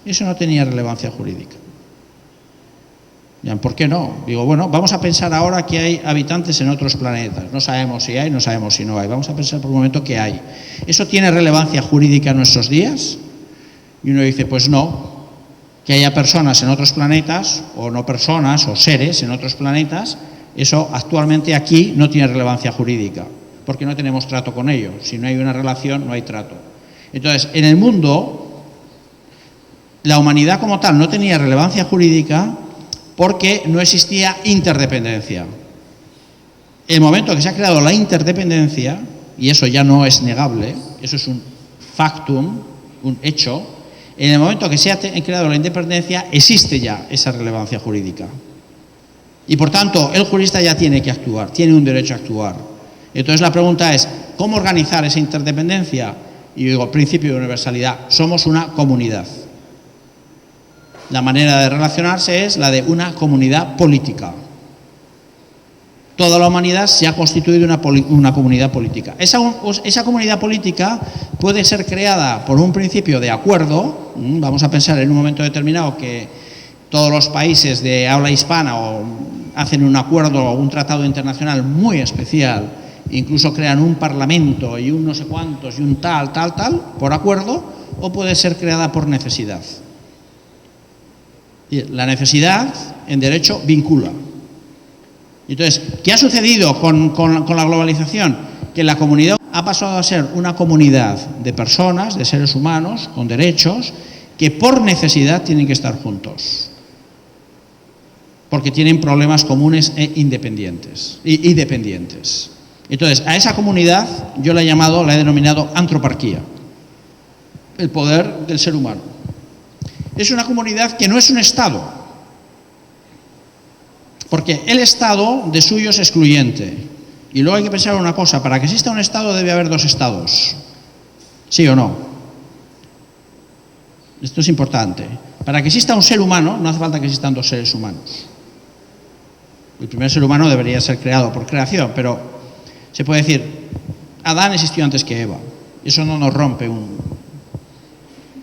eso no tenía relevancia jurídica. ¿Por qué no? Digo, bueno, vamos a pensar ahora que hay habitantes en otros planetas. No sabemos si hay, no sabemos si no hay. Vamos a pensar por un momento que hay. ¿Eso tiene relevancia jurídica en nuestros días? Y uno dice, pues no. Que haya personas en otros planetas, o no personas, o seres en otros planetas, eso actualmente aquí no tiene relevancia jurídica, porque no tenemos trato con ellos. Si no hay una relación, no hay trato. Entonces, en el mundo, la humanidad como tal no tenía relevancia jurídica porque no existía interdependencia. El momento que se ha creado la interdependencia, y eso ya no es negable, eso es un factum, un hecho, en el momento que se ha creado la independencia existe ya esa relevancia jurídica. Y por tanto, el jurista ya tiene que actuar, tiene un derecho a actuar. Entonces la pregunta es, ¿cómo organizar esa interdependencia? Y digo, principio de universalidad, somos una comunidad. La manera de relacionarse es la de una comunidad política. Toda la humanidad se ha constituido una comunidad política. Esa comunidad política puede ser creada por un principio de acuerdo. Vamos a pensar en un momento determinado que todos los países de habla hispana hacen un acuerdo o un tratado internacional muy especial, incluso crean un parlamento y un no sé cuántos y un tal, por acuerdo, o puede ser creada por necesidad. La necesidad, en derecho, vincula. Entonces, ¿qué ha sucedido con la globalización? Que la comunidad ha pasado a ser una comunidad de personas, de seres humanos, con derechos, que por necesidad tienen que estar juntos. Porque tienen problemas comunes e independientes. Entonces, a esa comunidad yo la he denominado antroparquía, el poder del ser humano. Es una comunidad que no es un Estado, porque el Estado de suyo es excluyente. Y luego hay que pensar una cosa, para que exista un Estado debe haber dos Estados, ¿sí o no? Esto es importante. Para que exista un ser humano no hace falta que existan dos seres humanos. El primer ser humano debería ser creado por creación, pero se puede decir, Adán existió antes que Eva. Eso no nos rompe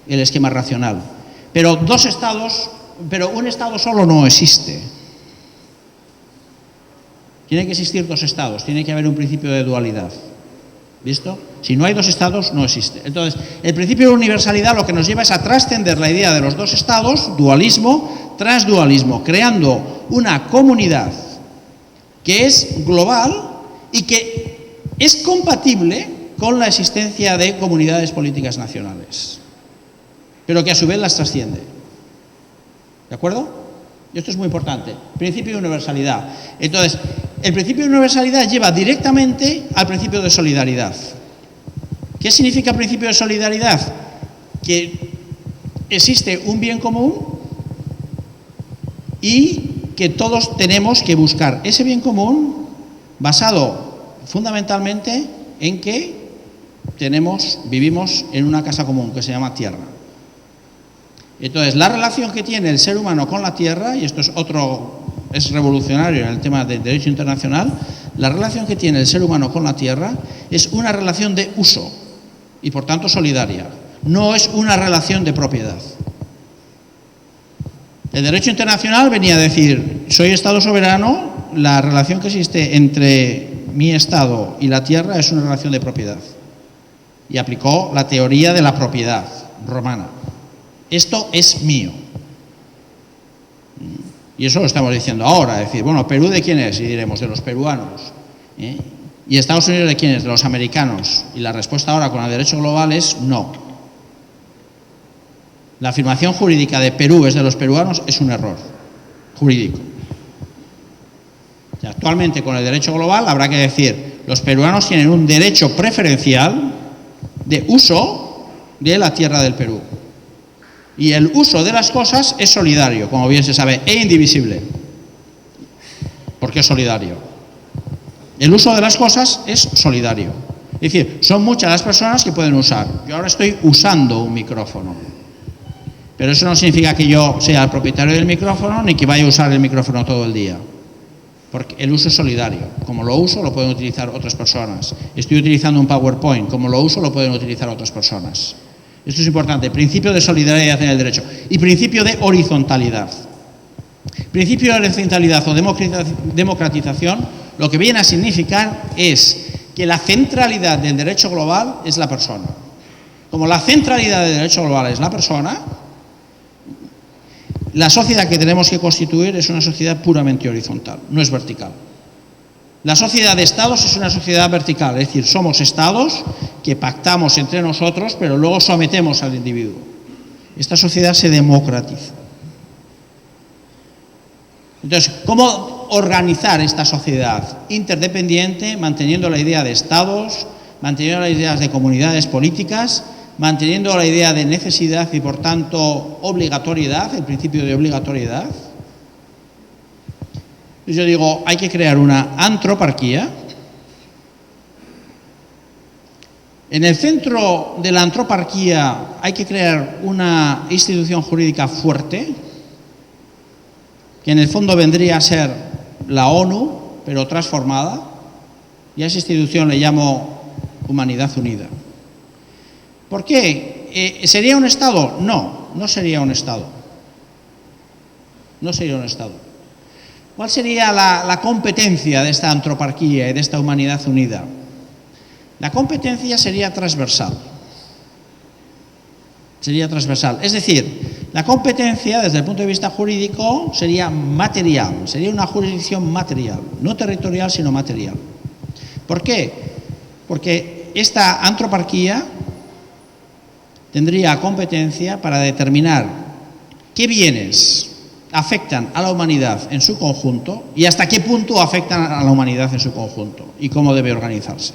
el esquema racional. Pero dos estados, pero un Estado solo no existe. Tiene que existir dos Estados, tiene que haber un principio de dualidad. ¿Visto? Si no hay dos Estados, no existe. Entonces, el principio de universalidad lo que nos lleva es a trascender la idea de los dos Estados, dualismo, transdualismo, creando una comunidad que es global y que es compatible con la existencia de comunidades políticas nacionales, pero que a su vez las trasciende. ¿De acuerdo? Y esto es muy importante. Principio de universalidad. Entonces, el principio de universalidad lleva directamente al principio de solidaridad. ¿Qué significa principio de solidaridad? Que existe un bien común y que todos tenemos que buscar ese bien común basado fundamentalmente en que vivimos en una casa común que se llama tierra. Entonces, la relación que tiene el ser humano con la tierra, y esto es revolucionario en el tema del derecho internacional, la relación que tiene el ser humano con la tierra es una relación de uso y por tanto solidaria, no es una relación de propiedad. El derecho internacional venía a decir, soy Estado soberano, la relación que existe entre mi Estado y la tierra es una relación de propiedad. Y aplicó la teoría de la propiedad romana. Esto es mío. Y eso lo estamos diciendo ahora, es decir, bueno, ¿Perú de quién es? Y diremos, de los peruanos. ¿Y Estados Unidos de quién es? De los americanos. Y la respuesta ahora con el derecho global es no. La afirmación jurídica de Perú es de los peruanos es un error jurídico. O sea, actualmente con el derecho global habrá que decir, los peruanos tienen un derecho preferencial de uso de la tierra del Perú. Y el uso de las cosas es solidario, como bien se sabe, e indivisible. ¿Por qué es solidario? El uso de las cosas es solidario. Es decir, son muchas las personas que pueden usar. Yo ahora estoy usando un micrófono. Pero eso no significa que yo sea el propietario del micrófono ni que vaya a usar el micrófono todo el día. Porque el uso es solidario. Como lo uso, lo pueden utilizar otras personas. Estoy utilizando un PowerPoint. Como lo uso, lo pueden utilizar otras personas. Esto es importante. Principio de solidaridad en el derecho. Y principio de horizontalidad. Principio de horizontalidad o democratización, lo que viene a significar es que la centralidad del derecho global es la persona. Como la centralidad del derecho global es la persona, la sociedad que tenemos que constituir es una sociedad puramente horizontal, no es vertical. La sociedad de estados es una sociedad vertical, es decir, somos estados que pactamos entre nosotros, pero luego sometemos al individuo. Esta sociedad se democratiza. Entonces, ¿cómo organizar esta sociedad interdependiente, manteniendo la idea de estados, manteniendo las ideas de comunidades políticas, manteniendo la idea de necesidad y, por tanto, obligatoriedad, el principio de obligatoriedad? Yo digo, hay que crear una antroparquía. En el centro de la antroparquía hay que crear una institución jurídica fuerte, que en el fondo vendría a ser la ONU, pero transformada, y a esa institución le llamo Humanidad Unida. ¿Por qué? ¿Sería un Estado? No, no sería un Estado. No sería un Estado. ¿Cuál sería la competencia de esta antroparquía y de esta Humanidad Unida? La competencia sería transversal. Sería transversal. Es decir, la competencia desde el punto de vista jurídico sería material, sería una jurisdicción material, no territorial sino material. ¿Por qué? Porque esta antroparquía tendría competencia para determinar qué bienes afectan a la humanidad en su conjunto y hasta qué punto afectan a la humanidad en su conjunto y cómo debe organizarse.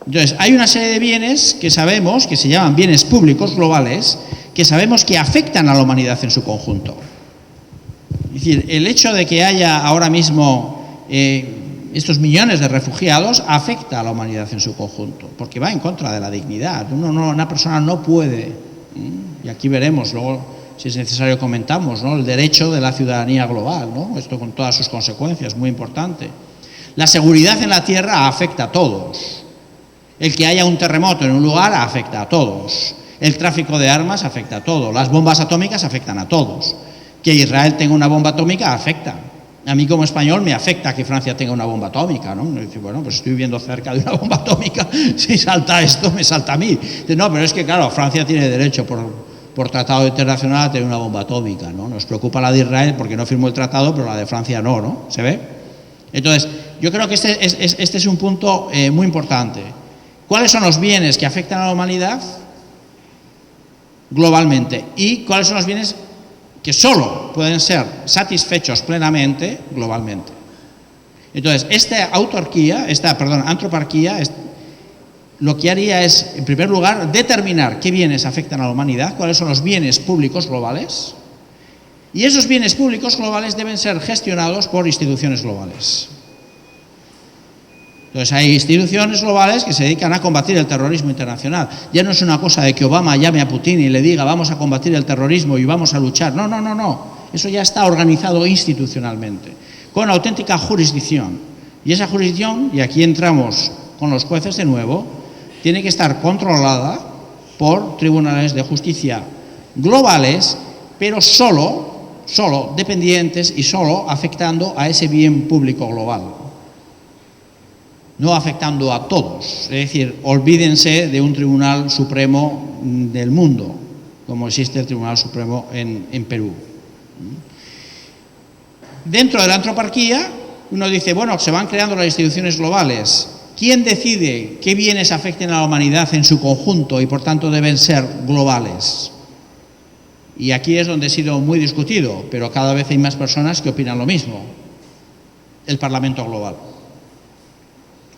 Entonces, hay una serie de bienes que sabemos, que se llaman bienes públicos globales, que sabemos que afectan a la humanidad en su conjunto. Es decir, el hecho de que haya ahora mismo estos millones de refugiados afecta a la humanidad en su conjunto, porque va en contra de la dignidad. Una persona no puede, y aquí veremos, luego si es necesario comentamos, ¿no?, el derecho de la ciudadanía global, ¿no?, esto con todas sus consecuencias, muy importante. La seguridad en la tierra afecta a todos. El que haya un terremoto en un lugar afecta a todos. El tráfico de armas afecta a todos. Las bombas atómicas afectan a todos. Que Israel tenga una bomba atómica afecta. A mí como español me afecta que Francia tenga una bomba atómica, ¿no? Bueno, pues estoy viviendo cerca de una bomba atómica. Si salta esto, me salta a mí. No, pero es que claro, Francia tiene derecho por tratado internacional a tener una bomba atómica, ¿no? Nos preocupa la de Israel porque no firmó el tratado, pero la de Francia no, ¿no? ¿Se ve? Entonces, yo creo que este es un punto muy importante. ¿Cuáles son los bienes que afectan a la humanidad globalmente? ¿Y cuáles son los bienes que solo pueden ser satisfechos plenamente globalmente? Entonces, esta antroparquía, lo que haría es, en primer lugar, determinar qué bienes afectan a la humanidad, cuáles son los bienes públicos globales, y esos bienes públicos globales deben ser gestionados por instituciones globales. Entonces hay instituciones globales que se dedican a combatir el terrorismo internacional. Ya no es una cosa de que Obama llame a Putin y le diga vamos a combatir el terrorismo y vamos a luchar. No. Eso ya está organizado institucionalmente, con auténtica jurisdicción. Y esa jurisdicción, y aquí entramos con los jueces de nuevo, tiene que estar controlada por tribunales de justicia globales, pero solo dependientes y solo afectando a ese bien público global, no afectando a todos. Es decir, olvídense de un Tribunal Supremo del mundo, como existe el Tribunal Supremo en Perú. Dentro de la antroparquía, uno dice, bueno, se van creando las instituciones globales. ¿Quién decide qué bienes afecten a la humanidad en su conjunto y por tanto deben ser globales? Y aquí es donde ha sido muy discutido, pero cada vez hay más personas que opinan lo mismo. El Parlamento Global.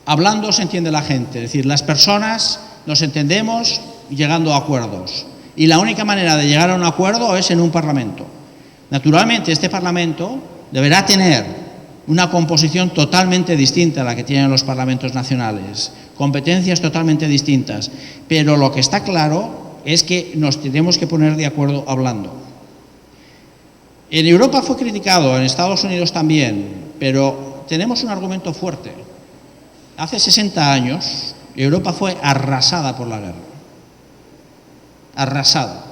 Hablando se entiende la gente, es decir, las personas nos entendemos llegando a acuerdos. Y la única manera de llegar a un acuerdo es en un Parlamento. Naturalmente, este Parlamento deberá tener una composición totalmente distinta a la que tienen los parlamentos nacionales, competencias totalmente distintas, pero lo que está claro es que nos tenemos que poner de acuerdo hablando. En Europa fue criticado, en Estados Unidos también, pero tenemos un argumento fuerte. Hace 60 años, Europa fue arrasada por la guerra. Arrasada.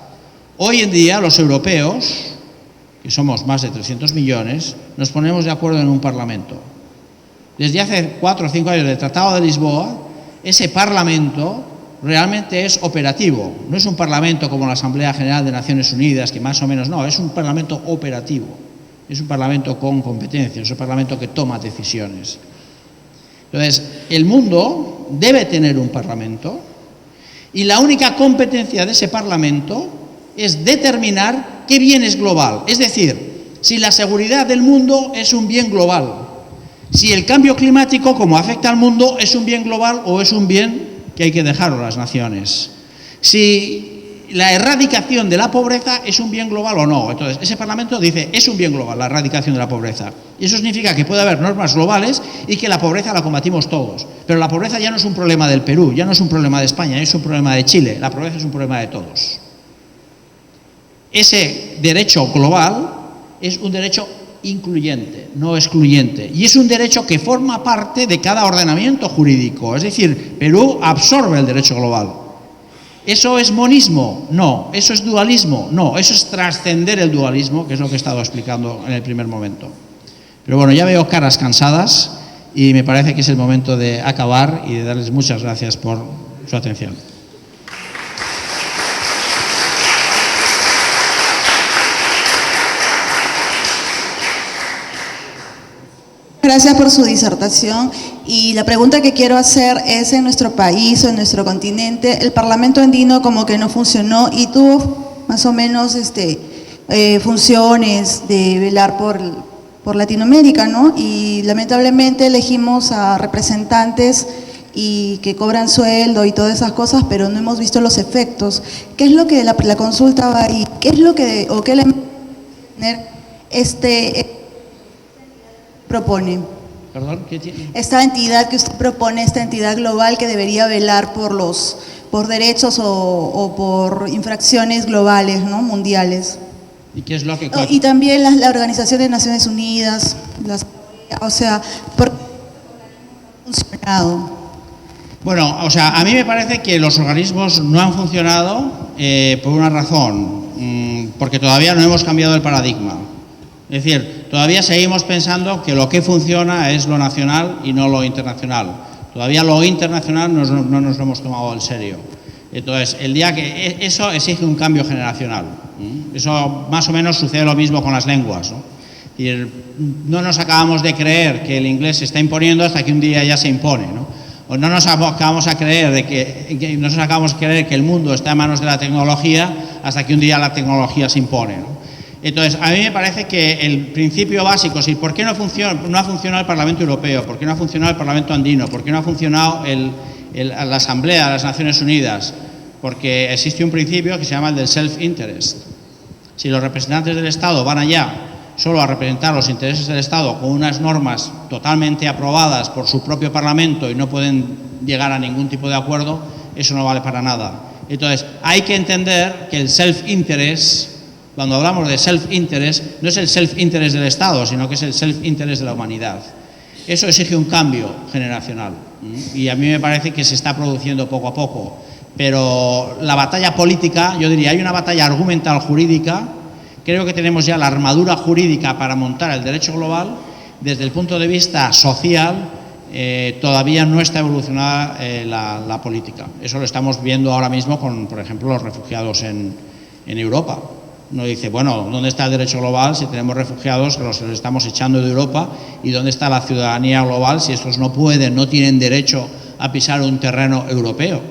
Hoy en día, los europeos, que somos más de 300 millones, nos ponemos de acuerdo en un Parlamento. Desde hace 4 o 5 años del Tratado de Lisboa, ese Parlamento realmente es operativo. No es un Parlamento como la Asamblea General de Naciones Unidas, que más o menos no, es un Parlamento operativo. Es un Parlamento con competencias, es un Parlamento que toma decisiones. Entonces, el mundo debe tener un Parlamento y la única competencia de ese Parlamento es determinar qué bien es global. Es decir, si la seguridad del mundo es un bien global, si el cambio climático, como afecta al mundo, es un bien global o es un bien que hay que dejarlo a las naciones. Si la erradicación de la pobreza es un bien global o no. Entonces, ese Parlamento dice, es un bien global la erradicación de la pobreza. Y eso significa que puede haber normas globales y que la pobreza la combatimos todos. Pero la pobreza ya no es un problema del Perú, ya no es un problema de España, es un problema de Chile. La pobreza es un problema de todos. Ese derecho global es un derecho incluyente, no excluyente. Y es un derecho que forma parte de cada ordenamiento jurídico. Es decir, Perú absorbe el derecho global. ¿Eso es monismo? No. ¿Eso es dualismo? No. Eso es trascender el dualismo, que es lo que he estado explicando en el primer momento. Pero bueno, ya veo caras cansadas y me parece que es el momento de acabar y de darles muchas gracias por su atención. Gracias por su disertación y la pregunta que quiero hacer es, en nuestro país o en nuestro continente, el Parlamento andino como que no funcionó y tuvo más o menos funciones de velar por Latinoamérica, ¿no? Y lamentablemente elegimos a representantes y que cobran sueldo y todas esas cosas, pero no hemos visto los efectos. ¿Qué es lo que la consulta va ahí? ¿Qué es lo que, o qué le propone? ¿Perdón? ¿Qué tiene? Esta entidad que usted propone, esta entidad global que debería velar por derechos o por infracciones globales, ¿no? Mundiales. ¿Y qué es lo que...? Y también la Organización de Naciones Unidas, ¿por qué no han funcionado? Bueno, o sea, a mí me parece que los organismos no han funcionado por una razón, porque todavía no hemos cambiado el paradigma. Es decir, todavía seguimos pensando que lo que funciona es lo nacional y no lo internacional. Todavía lo internacional no nos lo hemos tomado en serio. Entonces, el día que eso exige un cambio generacional. Eso más o menos sucede lo mismo con las lenguas, ¿no? Es decir, no nos acabamos de creer que el inglés se está imponiendo hasta que un día ya se impone, ¿no? O no nos acabamos de creer que el mundo está en manos de la tecnología hasta que un día la tecnología se impone, ¿no? Entonces, a mí me parece que el principio básico, ¿por qué no ha funcionado el Parlamento Europeo? ¿Por qué no ha funcionado el Parlamento Andino? ¿Por qué no ha funcionado la Asamblea de las Naciones Unidas? Porque existe un principio que se llama el del self-interest. Si los representantes del Estado van allá solo a representar los intereses del Estado con unas normas totalmente aprobadas por su propio Parlamento y no pueden llegar a ningún tipo de acuerdo, eso no vale para nada. Entonces, hay que entender que el self-interest, cuando hablamos de self-interest, no es el self-interest del Estado, sino que es el self-interest de la humanidad. Eso exige un cambio generacional y a mí me parece que se está produciendo poco a poco. Pero la batalla política, yo diría, hay una batalla argumental jurídica. Creo que tenemos ya la armadura jurídica para montar el derecho global. Desde el punto de vista social, todavía no está evolucionada la política. Eso lo estamos viendo ahora mismo con, por ejemplo, los refugiados en Europa. Uno dice, bueno, ¿dónde está el derecho global si tenemos refugiados que los estamos echando de Europa? ¿Y dónde está la ciudadanía global si estos no pueden, no tienen derecho a pisar un terreno europeo?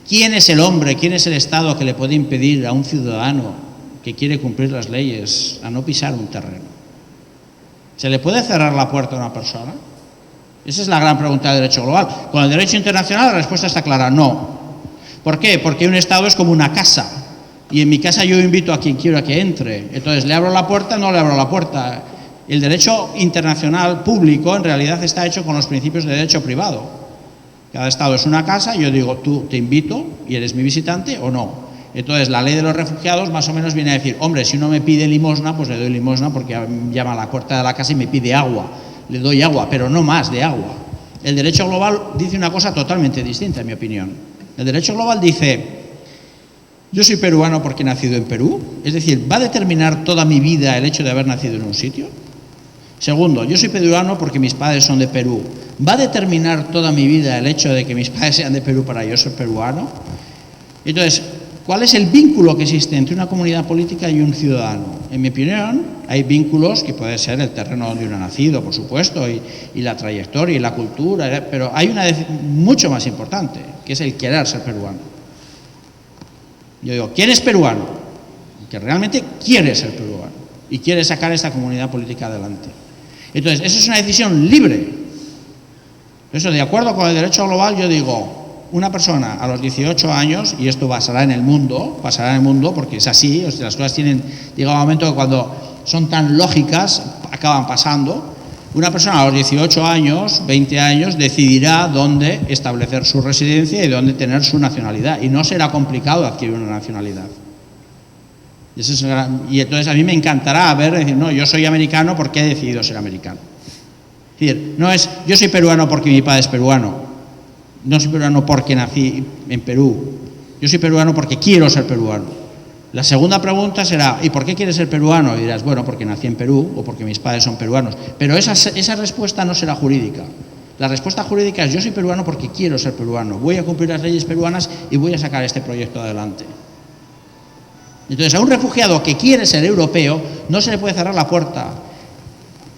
¿Quién es el hombre, quién es el Estado que le puede impedir a un ciudadano que quiere cumplir las leyes a no pisar un terreno? ¿Se le puede cerrar la puerta a una persona? Esa es la gran pregunta del derecho global. Con el derecho internacional la respuesta está clara, no. ¿Por qué? Porque un Estado es como una casa. Y en mi casa yo invito a quien quiera que entre. Entonces, ¿le abro la puerta? No le abro la puerta. El derecho internacional público en realidad está hecho con los principios de derecho privado. Cada Estado es una casa y yo digo, tú te invito y eres mi visitante o no. Entonces, la ley de los refugiados más o menos viene a decir, hombre, si uno me pide limosna, pues le doy limosna porque llama a la puerta de la casa y me pide agua. Le doy agua, pero no más de agua. El derecho global dice una cosa totalmente distinta, en mi opinión. El derecho global dice, yo soy peruano porque he nacido en Perú, es decir, ¿va a determinar toda mi vida el hecho de haber nacido en un sitio? Segundo, yo soy peruano porque mis padres son de Perú. ¿Va a determinar toda mi vida el hecho de que mis padres sean de Perú para yo ser peruano? Entonces, ¿cuál es el vínculo que existe entre una comunidad política y un ciudadano? En mi opinión, hay vínculos que puede ser el terreno donde uno ha nacido, por supuesto, y la trayectoria y la cultura, pero hay una mucho más importante, que es el querer ser peruano. Yo digo, ¿quién es peruano? Que realmente quiere ser peruano y quiere sacar esta comunidad política adelante. Entonces, eso es una decisión libre. Eso, de acuerdo con el derecho global, yo digo, una persona a los 18 años, y esto pasará en el mundo porque es así, o sea, las cosas tienen, llega un momento que cuando son tan lógicas, acaban pasando. Una persona a los 18 años, 20 años, decidirá dónde establecer su residencia y dónde tener su nacionalidad. Y no será complicado adquirir una nacionalidad. Y entonces a mí me encantará decir, no, yo soy americano porque he decidido ser americano. Es decir, no es, yo soy peruano porque mi padre es peruano. No soy peruano porque nací en Perú. Yo soy peruano porque quiero ser peruano. La segunda pregunta será, ¿y por qué quieres ser peruano? Y dirás, bueno, porque nací en Perú o porque mis padres son peruanos. Pero esa respuesta no será jurídica. La respuesta jurídica es, yo soy peruano porque quiero ser peruano. Voy a cumplir las leyes peruanas y voy a sacar este proyecto adelante. Entonces, a un refugiado que quiere ser europeo no se le puede cerrar la puerta.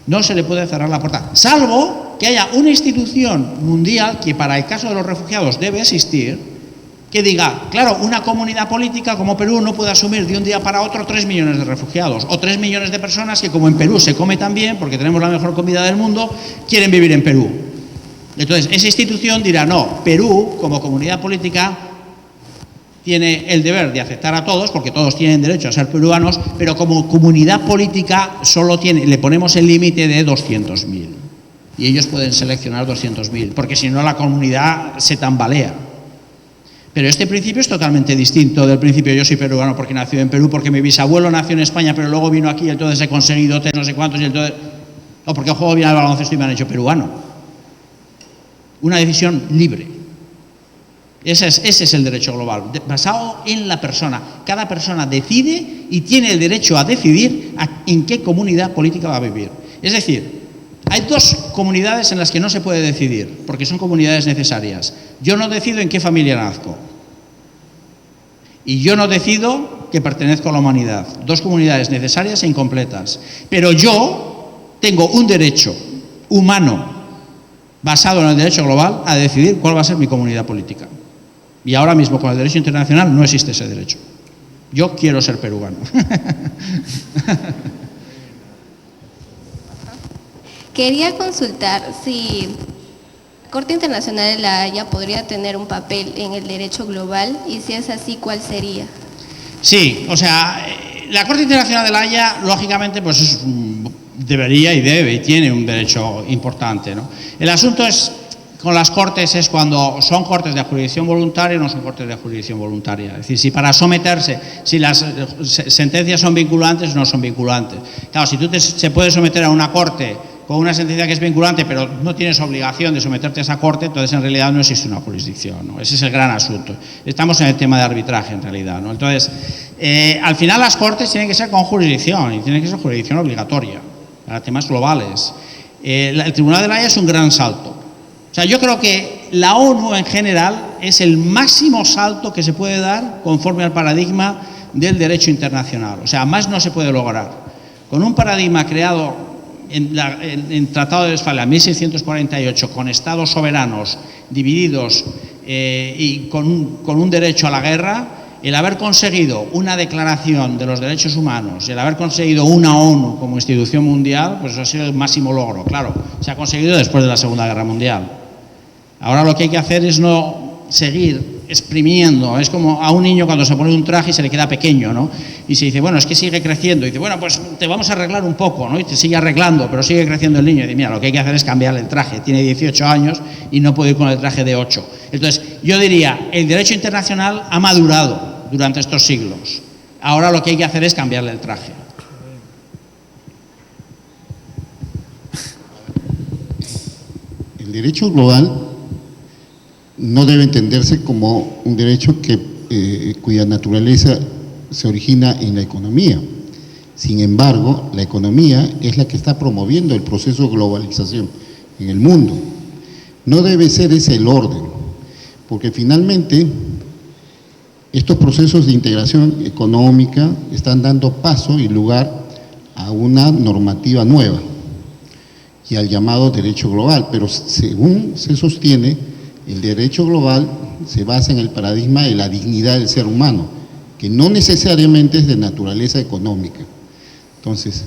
No se le puede cerrar la puerta. Salvo que haya una institución mundial que para el caso de los refugiados debe existir, que diga, claro, una comunidad política como Perú no puede asumir de un día para otro 3 millones de refugiados o 3 millones de personas que, como en Perú se come tan bien, porque tenemos la mejor comida del mundo, quieren vivir en Perú. Entonces, esa institución dirá, no, Perú, como comunidad política, tiene el deber de aceptar a todos, porque todos tienen derecho a ser peruanos, pero como comunidad política solo le ponemos el límite de 200.000. Y ellos pueden seleccionar 200.000, porque si no la comunidad se tambalea. Pero este principio es totalmente distinto del principio yo soy peruano porque nací en Perú, porque mi bisabuelo nació en España, pero luego vino aquí y entonces he conseguido no sé cuántos, y entonces, no, porque juego bien al baloncesto y me han hecho peruano. Una decisión libre. Ese es el derecho global, basado en la persona. Cada persona decide y tiene el derecho a decidir en qué comunidad política va a vivir. Es decir, hay 2 comunidades en las que no se puede decidir, porque son comunidades necesarias. Yo no decido en qué familia nazco. Y yo no decido que pertenezco a la humanidad. 2 comunidades necesarias e incompletas. Pero yo tengo un derecho humano basado en el derecho global a decidir cuál va a ser mi comunidad política. Y ahora mismo con el derecho internacional no existe ese derecho. Yo quiero ser peruano. Quería consultar si la Corte Internacional de la Haya podría tener un papel en el derecho global y si es así, ¿cuál sería? Sí, o sea, la Corte Internacional de la Haya, lógicamente, pues debería y debe y tiene un derecho importante, ¿no? El asunto es con las cortes es cuando son cortes de jurisdicción voluntaria o no son cortes de jurisdicción voluntaria. Es decir, si para someterse, si las sentencias son vinculantes o no son vinculantes. Claro, si tú se puede someter a una corte con una sentencia que es vinculante, pero no tienes obligación de someterte a esa corte, entonces en realidad no existe una jurisdicción, ¿no? Ese es el gran asunto. Estamos en el tema de arbitraje en realidad, ¿no? Entonces, al final las cortes tienen que ser con jurisdicción y tienen que ser jurisdicción obligatoria para temas globales. El Tribunal de la Haya es un gran salto. O sea, yo creo que la ONU en general es el máximo salto que se puede dar conforme al paradigma del derecho internacional. O sea, más no se puede lograr. Con un paradigma creado en Tratado de Westfalia, 1648, con estados soberanos divididos y con un derecho a la guerra, el haber conseguido una declaración de los derechos humanos y el haber conseguido una ONU como institución mundial, pues eso ha sido el máximo logro. Claro, se ha conseguido después de la Segunda Guerra Mundial. Ahora lo que hay que hacer es no seguir exprimiendo. Es como a un niño cuando se pone un traje y se le queda pequeño, ¿no? Y se dice, bueno, es que sigue creciendo. Y dice, bueno, pues te vamos a arreglar un poco, ¿no? Y te sigue arreglando, pero sigue creciendo el niño. Y dice, mira, lo que hay que hacer es cambiarle el traje. Tiene 18 años y no puede ir con el traje de 8. Entonces, yo diría, el derecho internacional ha madurado durante estos siglos. Ahora lo que hay que hacer es cambiarle el traje. El derecho global no debe entenderse como un derecho cuya naturaleza se origina en la economía. Sin embargo, la economía es la que está promoviendo el proceso de globalización en el mundo. No debe ser ese el orden, porque finalmente estos procesos de integración económica están dando paso y lugar a una normativa nueva y al llamado derecho global, pero según se sostiene, el derecho global se basa en el paradigma de la dignidad del ser humano, que no necesariamente es de naturaleza económica. Entonces,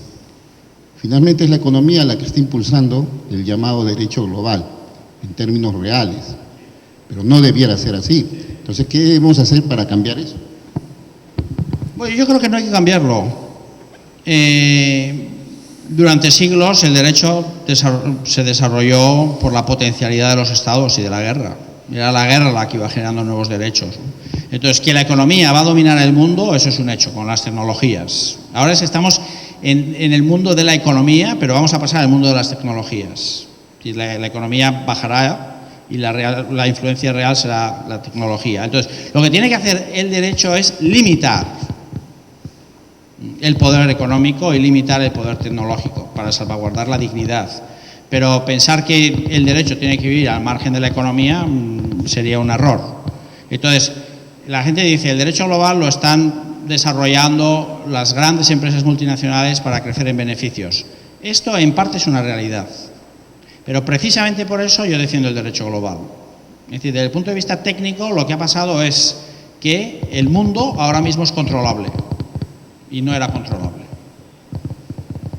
finalmente es la economía la que está impulsando el llamado derecho global, en términos reales, pero no debiera ser así. Entonces, ¿qué debemos hacer para cambiar eso? Bueno, yo creo que no hay que cambiarlo. Durante siglos el derecho se desarrolló por la potencialidad de los estados y de la guerra. Era la guerra la que iba generando nuevos derechos. Entonces, que la economía va a dominar el mundo, eso es un hecho, con las tecnologías. Ahora estamos en el mundo de la economía, pero vamos a pasar al mundo de las tecnologías. Y la economía bajará y la influencia real será la tecnología. Entonces, lo que tiene que hacer el derecho es limitar el poder económico y limitar el poder tecnológico para salvaguardar la dignidad. Pero pensar que el derecho tiene que vivir al margen de la economía sería un error. Entonces, la gente dice, el derecho global lo están desarrollando las grandes empresas multinacionales para crecer en beneficios. Esto en parte es una realidad. Pero precisamente por eso yo defiendo el derecho global. Es decir, desde el punto de vista técnico, lo que ha pasado es que el mundo ahora mismo es controlable y no era controlable.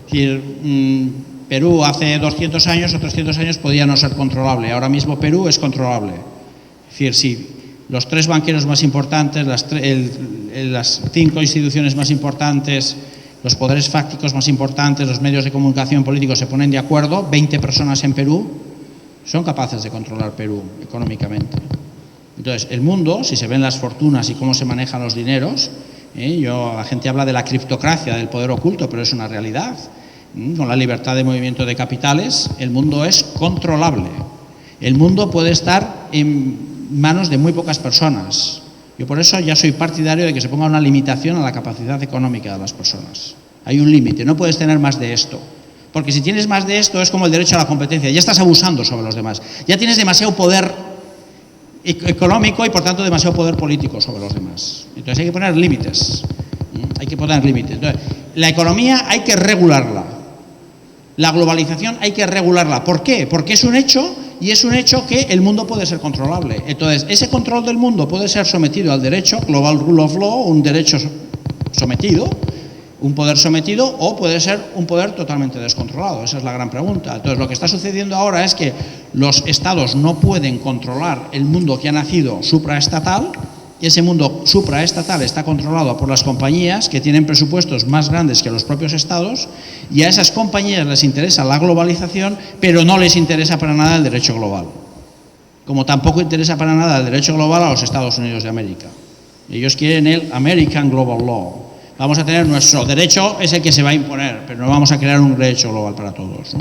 Es decir, Perú hace 200 años o 300 años podía no ser controlable. Ahora mismo Perú es controlable. Es decir, si los 3 banqueros más importantes, las 5 instituciones más importantes, los poderes fácticos más importantes, los medios de comunicación políticos se ponen de acuerdo, 20 personas en Perú son capaces de controlar Perú económicamente. Entonces, el mundo, si se ven las fortunas y cómo se manejan los dineros, la gente habla de la criptocracia, del poder oculto, pero es una realidad. Con la libertad de movimiento de capitales, el mundo es controlable. El mundo puede estar en manos de muy pocas personas. Yo por eso ya soy partidario de que se ponga una limitación a la capacidad económica de las personas. Hay un límite, no puedes tener más de esto. Porque si tienes más de esto es como el derecho a la competencia, ya estás abusando sobre los demás. Ya tienes demasiado poder económico y por tanto demasiado poder político sobre los demás. Entonces hay que poner límites. Hay que poner límites. Entonces, la economía hay que regularla. La globalización hay que regularla. ¿Por qué? Porque es un hecho. Y es un hecho que el mundo puede ser controlable. Entonces, ese control del mundo puede ser sometido al derecho, Global Rule of Law, un derecho sometido, un poder sometido, o puede ser un poder totalmente descontrolado. Esa es la gran pregunta. Entonces, lo que está sucediendo ahora es que los estados no pueden controlar el mundo que ha nacido supraestatal. Ese mundo supraestatal está controlado por las compañías que tienen presupuestos más grandes que los propios estados, y a esas compañías les interesa la globalización, pero no les interesa para nada el derecho global. Como tampoco interesa para nada el derecho global a los Estados Unidos de América. Ellos quieren el American Global Law. Vamos a tener nuestro derecho, es el que se va a imponer, pero no vamos a crear un derecho global para todos, ¿no?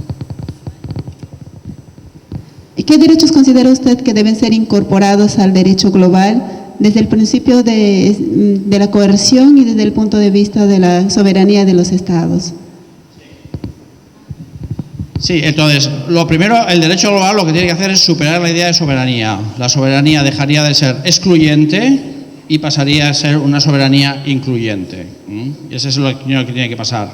¿Qué derechos considera usted que deben ser incorporados al derecho global desde el principio de la coerción y desde el punto de vista de la soberanía de los estados? Sí, entonces, lo primero, el derecho global lo que tiene que hacer es superar la idea de soberanía. La soberanía dejaría de ser excluyente y pasaría a ser una soberanía incluyente. Y eso es lo que tiene que pasar.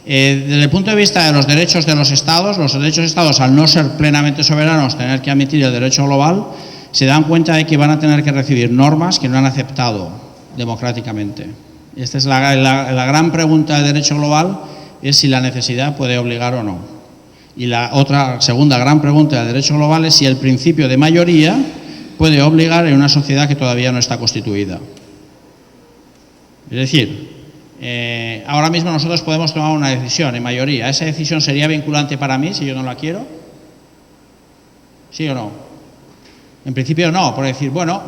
Desde el punto de vista de los derechos de los estados al no ser plenamente soberanos, tener que admitir el derecho global, se dan cuenta de que van a tener que recibir normas que no han aceptado democráticamente. Esta es la gran pregunta del derecho global, es si la necesidad puede obligar o no. Y la segunda gran pregunta del derecho global es si el principio de mayoría puede obligar en una sociedad que todavía no está constituida. Es decir, ahora mismo nosotros podemos tomar una decisión en mayoría. ¿Esa decisión sería vinculante para mí si yo no la quiero? ¿Sí o no? En principio no, por decir, bueno,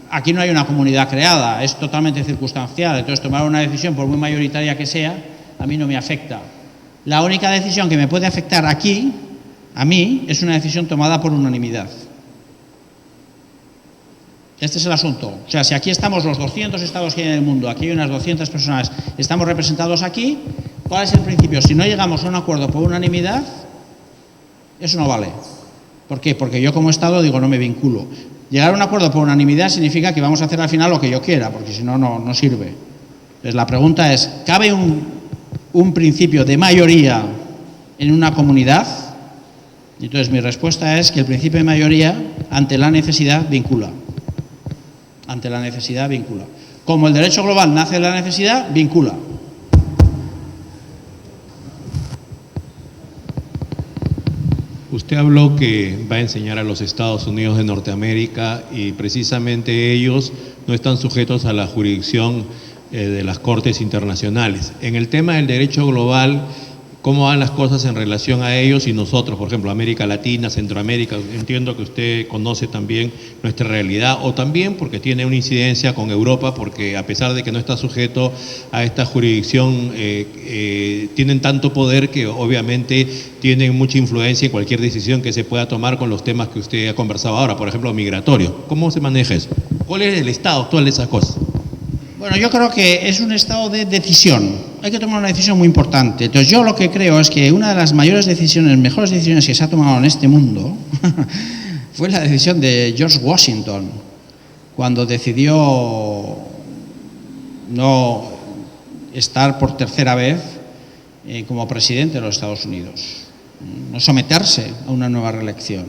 aquí no hay una comunidad creada, es totalmente circunstancial, entonces tomar una decisión, por muy mayoritaria que sea, a mí no me afecta. La única decisión que me puede afectar aquí, a mí, es una decisión tomada por unanimidad. Este es el asunto. O sea, si aquí estamos los 200 estados que hay en el mundo, aquí hay unas 200 personas, estamos representados aquí, ¿cuál es el principio? Si no llegamos a un acuerdo por unanimidad, eso no vale. ¿Por qué? Porque yo como Estado digo, no me vinculo. Llegar a un acuerdo por unanimidad significa que vamos a hacer al final lo que yo quiera, porque si no, no sirve. Entonces la pregunta es, ¿cabe un principio de mayoría en una comunidad? Y entonces mi respuesta es que el principio de mayoría, ante la necesidad, vincula. Ante la necesidad, vincula. Como el derecho global nace de la necesidad, vincula. Usted habló que va a enseñar a los Estados Unidos de Norteamérica y precisamente ellos no están sujetos a la jurisdicción de las Cortes Internacionales. En el tema del derecho global, ¿cómo van las cosas en relación a ellos y nosotros, por ejemplo, América Latina, Centroamérica? Entiendo que usted conoce también nuestra realidad, o también porque tiene una incidencia con Europa, porque a pesar de que no está sujeto a esta jurisdicción, tienen tanto poder que obviamente tienen mucha influencia en cualquier decisión que se pueda tomar con los temas que usted ha conversado ahora, por ejemplo, migratorio. ¿Cómo se maneja eso? ¿Cuál es el estado actual de esas cosas? Bueno, yo creo que es un estado de decisión. Hay que tomar una decisión muy importante. Entonces, yo lo que creo es que una de las mayores decisiones, mejores decisiones que se ha tomado en este mundo fue la decisión de George Washington, cuando decidió no estar por tercera vez como presidente de los Estados Unidos, no someterse a una nueva reelección.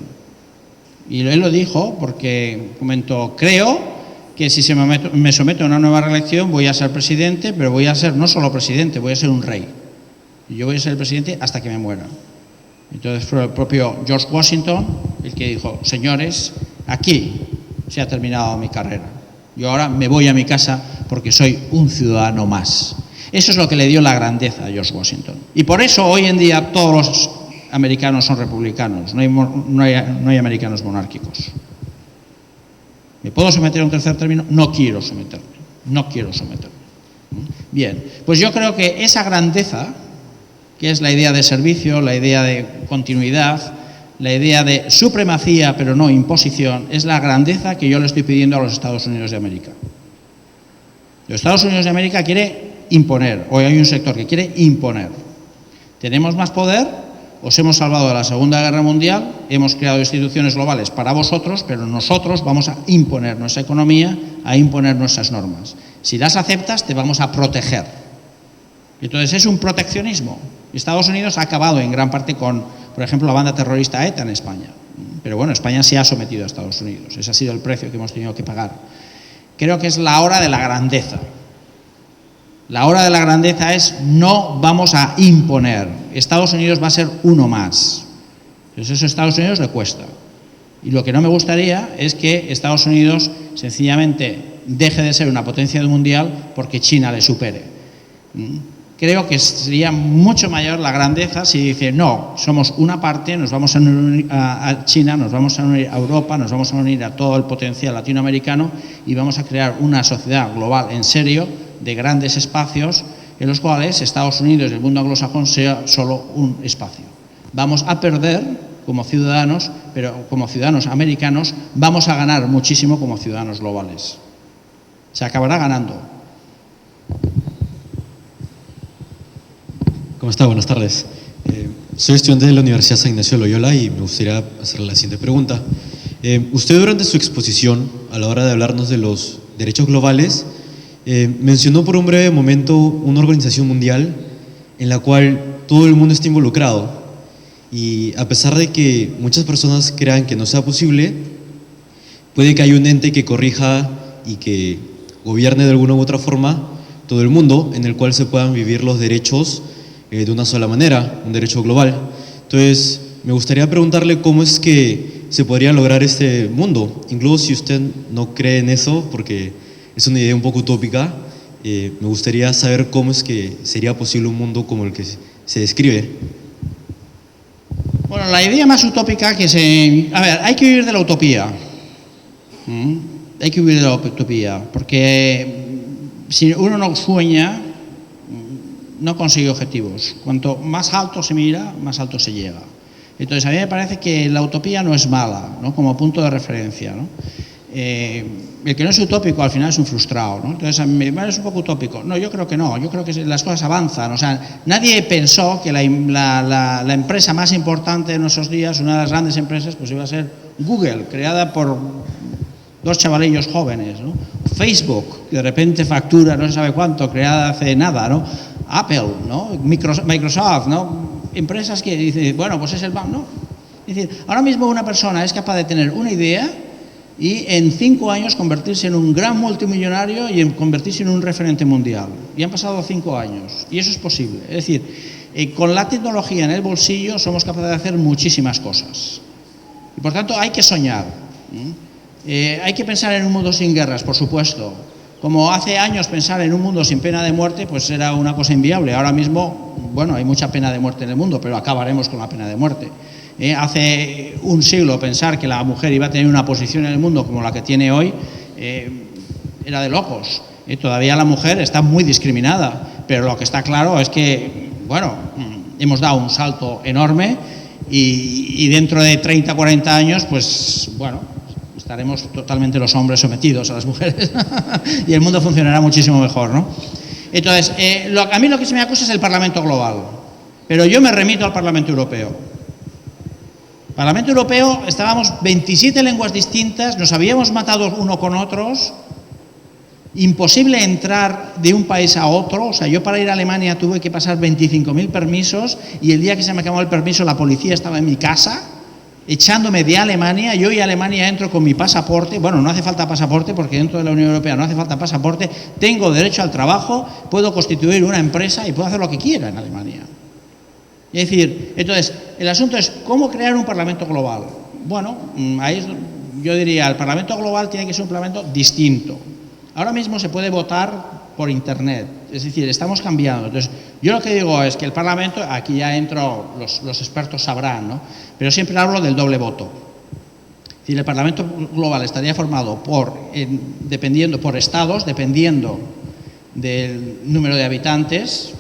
Y él lo dijo porque comentó, creo que si me someto a una nueva reelección voy a ser presidente, pero voy a ser no solo presidente, voy a ser un rey. Y yo voy a ser el presidente hasta que me muera. Entonces fue el propio George Washington el que dijo, señores, aquí se ha terminado mi carrera. Yo ahora me voy a mi casa porque soy un ciudadano más. Eso es lo que le dio la grandeza a George Washington. Y por eso hoy en día todos los americanos son republicanos, no hay americanos monárquicos. ¿Me puedo someter a un tercer término? No quiero someterme. Bien, pues yo creo que esa grandeza, que es la idea de servicio, la idea de continuidad, la idea de supremacía pero no imposición, es la grandeza que yo le estoy pidiendo a los Estados Unidos de América. Los Estados Unidos de América quiere imponer, hoy hay un sector que quiere imponer. Tenemos más poder. Os hemos salvado de la Segunda Guerra Mundial, hemos creado instituciones globales para vosotros, pero nosotros vamos a imponer nuestra economía, a imponer nuestras normas. Si las aceptas, te vamos a proteger. Entonces es un proteccionismo. Estados Unidos ha acabado en gran parte con, por ejemplo, la banda terrorista ETA en España. Pero bueno, España se ha sometido a Estados Unidos. Ese ha sido el precio que hemos tenido que pagar. Creo que es la hora de la grandeza. La hora de la grandeza es no vamos a imponer. Estados Unidos va a ser uno más. Entonces eso a Estados Unidos le cuesta. Y lo que no me gustaría es que Estados Unidos sencillamente deje de ser una potencia mundial porque China le supere. Creo que sería mucho mayor la grandeza si dice, no, somos una parte, nos vamos a unir a China, nos vamos a unir a Europa, nos vamos a unir a todo el potencial latinoamericano y vamos a crear una sociedad global en serio, de grandes espacios, en los cuales Estados Unidos y el mundo anglosajón sea solo un espacio. Vamos a perder como ciudadanos, pero como ciudadanos americanos vamos a ganar muchísimo como ciudadanos globales. Se acabará ganando. ¿Cómo está? Buenas tardes. Soy estudiante de la Universidad San Ignacio de Loyola y me gustaría hacerle la siguiente pregunta. Usted durante su exposición, a la hora de hablarnos de los derechos globales, mencionó por un breve momento una organización mundial en la cual todo el mundo está involucrado. Y a pesar de que muchas personas crean que no sea posible, puede que haya un ente que corrija y que gobierne de alguna u otra forma todo el mundo, en el cual se puedan vivir los derechos de una sola manera, un derecho global. Entonces, me gustaría preguntarle cómo es que se podría lograr este mundo, incluso si usted no cree en eso, porque es una idea un poco utópica. Me gustaría saber cómo es que sería posible un mundo como el que se describe. Bueno, la idea más utópica que se... A ver, hay que vivir de la utopía. Hay que vivir de la utopía, porque si uno no sueña, no consigue objetivos. Cuanto más alto se mira, más alto se llega. Entonces, a mí me parece que la utopía no es mala, ¿no?, como punto de referencia, ¿no? El que no es utópico al final es un frustrado, ¿no? Entonces, a mí es un poco utópico. No, yo creo que no, yo creo que las cosas avanzan. O sea, nadie pensó que la empresa más importante de nuestros días, una de las grandes empresas, pues iba a ser Google, creada por dos chavalillos jóvenes, ¿no? Facebook, que de repente factura no se sabe cuánto, creada hace nada, ¿no? Apple, ¿no? Microsoft, ¿no? Empresas que dicen, bueno, pues es el banco, ¿no? Es decir, ahora mismo una persona es capaz de tener una idea y en 5 años convertirse en un gran multimillonario y convertirse en un referente mundial. Y han pasado 5 años y eso es posible. Es decir, con la tecnología en el bolsillo somos capaces de hacer muchísimas cosas. Y por tanto hay que soñar. Hay que pensar en un mundo sin guerras, por supuesto. Como hace años pensar en un mundo sin pena de muerte, pues era una cosa inviable. Ahora mismo, bueno, hay mucha pena de muerte en el mundo, pero acabaremos con la pena de muerte. Hace un siglo pensar que la mujer iba a tener una posición en el mundo como la que tiene hoy, era de locos. Todavía la mujer está muy discriminada, pero lo que está claro es que, bueno, hemos dado un salto enorme y dentro de 30, 40 años, pues, bueno, estaremos totalmente los hombres sometidos a las mujeres y el mundo funcionará muchísimo mejor, ¿no? Entonces, a mí lo que se me acusa es el Parlamento Global, pero yo me remito al Parlamento Europeo. Parlamento Europeo, estábamos 27 lenguas distintas, nos habíamos matado uno con otros, imposible entrar de un país a otro. O sea, yo para ir a Alemania tuve que pasar 25.000 permisos y el día que se me acabó el permiso la policía estaba en mi casa echándome de Alemania. Yo y Alemania entro con mi pasaporte. Bueno, no hace falta pasaporte porque dentro de la Unión Europea no hace falta pasaporte. Tengo derecho al trabajo, puedo constituir una empresa y puedo hacer lo que quiera en Alemania. Es decir, entonces, el asunto es cómo crear un Parlamento global. Bueno, ahí yo diría, el Parlamento global tiene que ser un Parlamento distinto. Ahora mismo se puede votar por Internet, es decir, estamos cambiando. Entonces, yo lo que digo es que el Parlamento, aquí ya entro, los expertos sabrán, ¿no? Pero siempre hablo del doble voto. Es decir, el Parlamento global estaría formado dependiendo por estados, dependiendo del número de habitantes,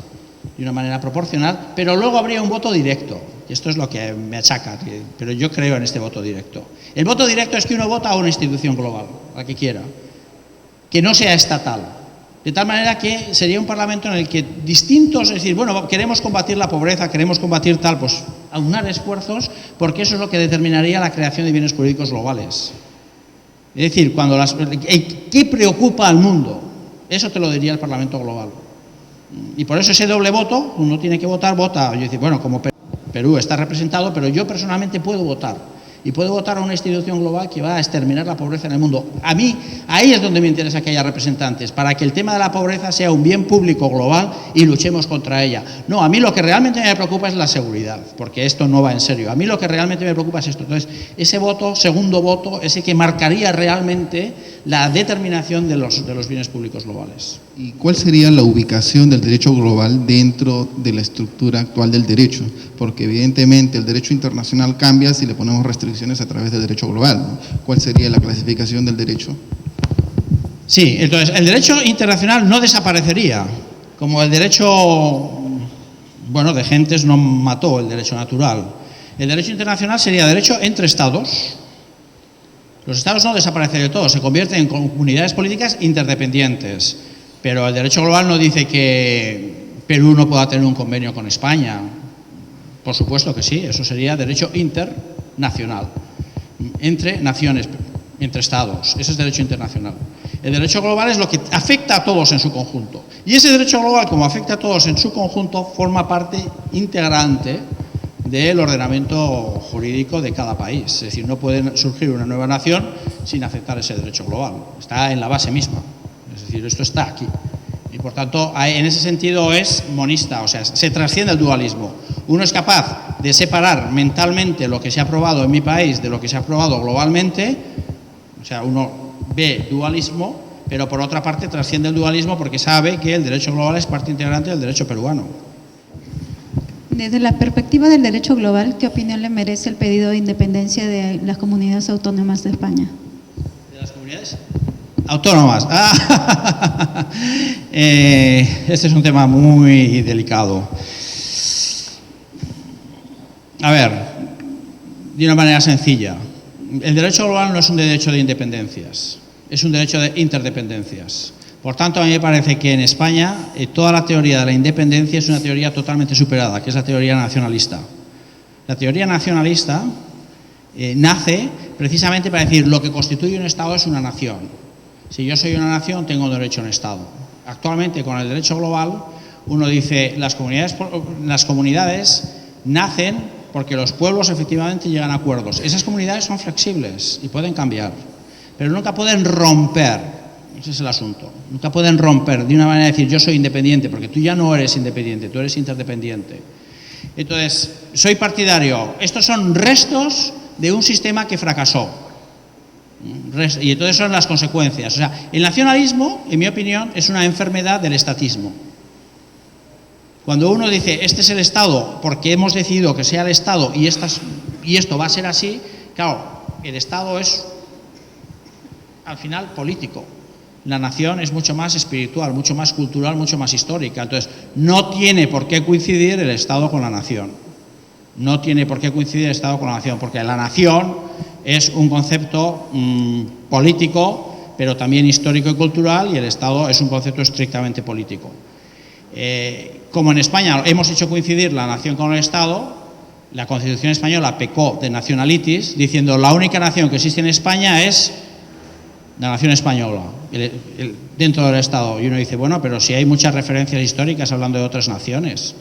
de una manera proporcional, pero luego habría un voto directo. Y esto es lo que me achaca, pero yo creo en este voto directo. El voto directo es que uno vota a una institución global, la que quiera, que no sea estatal. De tal manera que sería un parlamento en el que distintos, es decir, bueno, queremos combatir la pobreza, queremos combatir tal, pues aunar esfuerzos, porque eso es lo que determinaría la creación de bienes jurídicos globales. Es decir, ¿qué preocupa al mundo? Eso te lo diría el Parlamento global. Y por eso ese doble voto, uno tiene que votar, vota. Yo decir, bueno, como Perú está representado, pero yo personalmente puedo votar. Y puedo votar a una institución global que va a exterminar la pobreza en el mundo. A mí, ahí es donde me interesa que haya representantes, para que el tema de la pobreza sea un bien público global y luchemos contra ella. No, a mí lo que realmente me preocupa es la seguridad, porque esto no va en serio. A mí lo que realmente me preocupa es esto. Entonces, ese voto, segundo voto, ese que marcaría realmente la determinación de los bienes públicos globales. ¿Y cuál sería la ubicación del derecho global dentro de la estructura actual del derecho? Porque evidentemente el derecho internacional cambia si le ponemos restricciones a través del derecho global, ¿no? ¿Cuál sería la clasificación del derecho? Sí, entonces el derecho internacional no desaparecería, como el derecho, bueno, de gentes no mató el derecho natural. El derecho internacional sería derecho entre estados. Los estados no desaparecen de todo, se convierten en comunidades políticas interdependientes. Pero el derecho global no dice que Perú no pueda tener un convenio con España. Por supuesto que sí, eso sería derecho internacional, entre naciones, entre estados. Ese es derecho internacional. El derecho global es lo que afecta a todos en su conjunto. Y ese derecho global, como afecta a todos en su conjunto, forma parte integrante del ordenamiento jurídico de cada país. Es decir, no puede surgir una nueva nación sin aceptar ese derecho global. Está en la base misma. Es decir, esto está aquí. Y por tanto, en ese sentido es monista, o sea, se trasciende el dualismo. Uno es capaz de separar mentalmente lo que se ha aprobado en mi país de lo que se ha aprobado globalmente. O sea, uno ve dualismo, pero por otra parte trasciende el dualismo porque sabe que el derecho global es parte integrante del derecho peruano. Desde la perspectiva del derecho global, ¿qué opinión le merece el pedido de independencia de las comunidades autónomas de España? ¿De las comunidades autónomas? Este es un tema muy delicado. A ver, de una manera sencilla, el derecho global no es un derecho de independencias, es un derecho de interdependencias. Por tanto, a mí me parece que en España toda la teoría de la independencia es una teoría totalmente superada, que es la teoría nacionalista. La teoría nacionalista nace precisamente para decir lo que constituye un Estado es una nación. Si yo soy una nación, tengo derecho a un Estado. Actualmente, con el derecho global, uno dice las comunidades nacen porque los pueblos efectivamente llegan a acuerdos. Esas comunidades son flexibles y pueden cambiar, pero nunca pueden romper. Ese es el asunto. Nunca pueden romper de una manera de decir yo soy independiente, porque tú ya no eres independiente, tú eres interdependiente. Entonces, soy partidario. Estos son restos de un sistema que fracasó. Y entonces son las consecuencias. O sea, el nacionalismo, en mi opinión, es una enfermedad del estatismo. Cuando uno dice, este es el Estado porque hemos decidido que sea el Estado y esto va a ser así, claro, el Estado es, al final, político. La nación es mucho más espiritual, mucho más cultural, mucho más histórica. Entonces, no tiene por qué coincidir el Estado con la nación. No tiene por qué coincidir el Estado con la nación, porque la nación es un concepto político, pero también histórico y cultural, y el Estado es un concepto estrictamente político. Como en España hemos hecho coincidir la nación con el Estado, la Constitución española pecó de nacionalitis, diciendo la única nación que existe en España es la nación española, dentro del Estado. Y uno dice, bueno, pero si hay muchas referencias históricas hablando de otras naciones,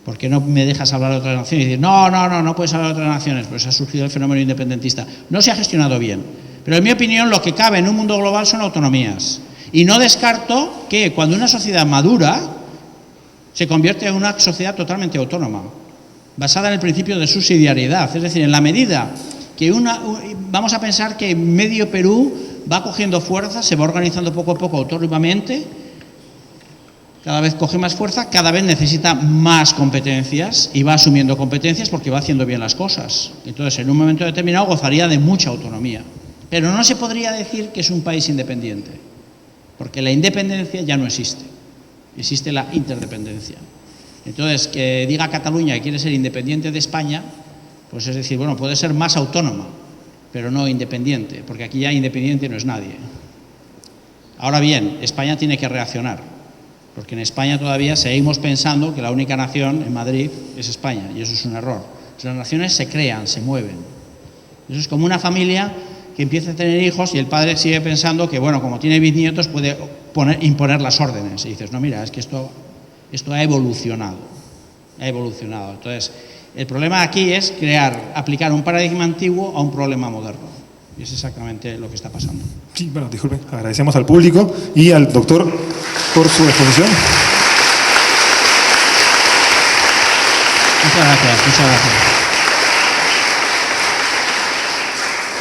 ¿por qué no me dejas hablar de otras naciones? Y decir, no puedes hablar de otras naciones, pues ha surgido el fenómeno independentista. No se ha gestionado bien. Pero en mi opinión, lo que cabe en un mundo global son autonomías. Y no descarto que cuando una sociedad madura, se convierte en una sociedad totalmente autónoma, basada en el principio de subsidiariedad. Es decir, en la medida que vamos a pensar que medio Perú va cogiendo fuerza, se va organizando poco a poco autónomamente, cada vez coge más fuerza, cada vez necesita más competencias y va asumiendo competencias porque va haciendo bien las cosas. Entonces, en un momento determinado gozaría de mucha autonomía. Pero no se podría decir que es un país independiente, porque la independencia ya no existe. Existe la interdependencia. Entonces, que diga Cataluña que quiere ser independiente de España, pues es decir, bueno, puede ser más autónoma, pero no independiente, porque aquí ya independiente no es nadie. Ahora bien, España tiene que reaccionar, porque en España todavía seguimos pensando que la única nación en Madrid es España, y eso es un error. Las naciones se crean, se mueven. Eso es como una familia que empieza a tener hijos y el padre sigue pensando que, bueno, como tiene bisnietos puede imponer las órdenes. Y dices, no, mira, es que esto ha evolucionado. Ha evolucionado. Entonces, el problema aquí es aplicar un paradigma antiguo a un problema moderno. Y es exactamente lo que está pasando. Sí, bueno, disculpen, agradecemos al público y al doctor por su exposición. Muchas gracias, muchas gracias.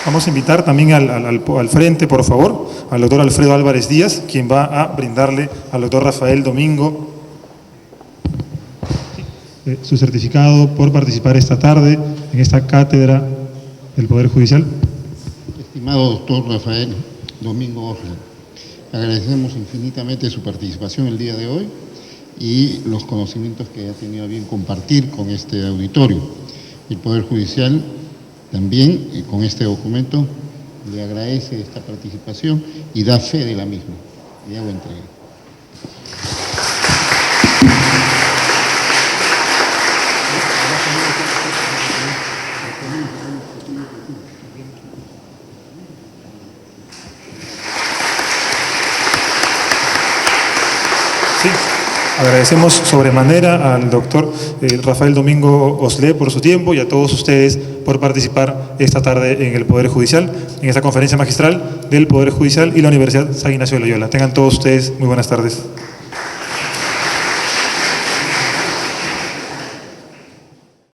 Vamos a invitar también al frente, por favor, al doctor Alfredo Álvarez Díaz, quien va a brindarle al doctor Rafael Domingo su certificado por participar esta tarde en esta cátedra del Poder Judicial. Estimado doctor Rafael Domingo Osler, agradecemos infinitamente su participación el día de hoy y los conocimientos que ha tenido a bien compartir con este auditorio. El Poder Judicial también, con este documento, le agradece esta participación y da fe de la misma. Y hago entrega. Sí, agradecemos sobremanera al doctor Rafael Domingo Oslé por su tiempo y a todos ustedes por participar esta tarde en el Poder Judicial, en esta conferencia magistral del Poder Judicial y la Universidad San Ignacio de Loyola. Tengan todos ustedes muy buenas tardes.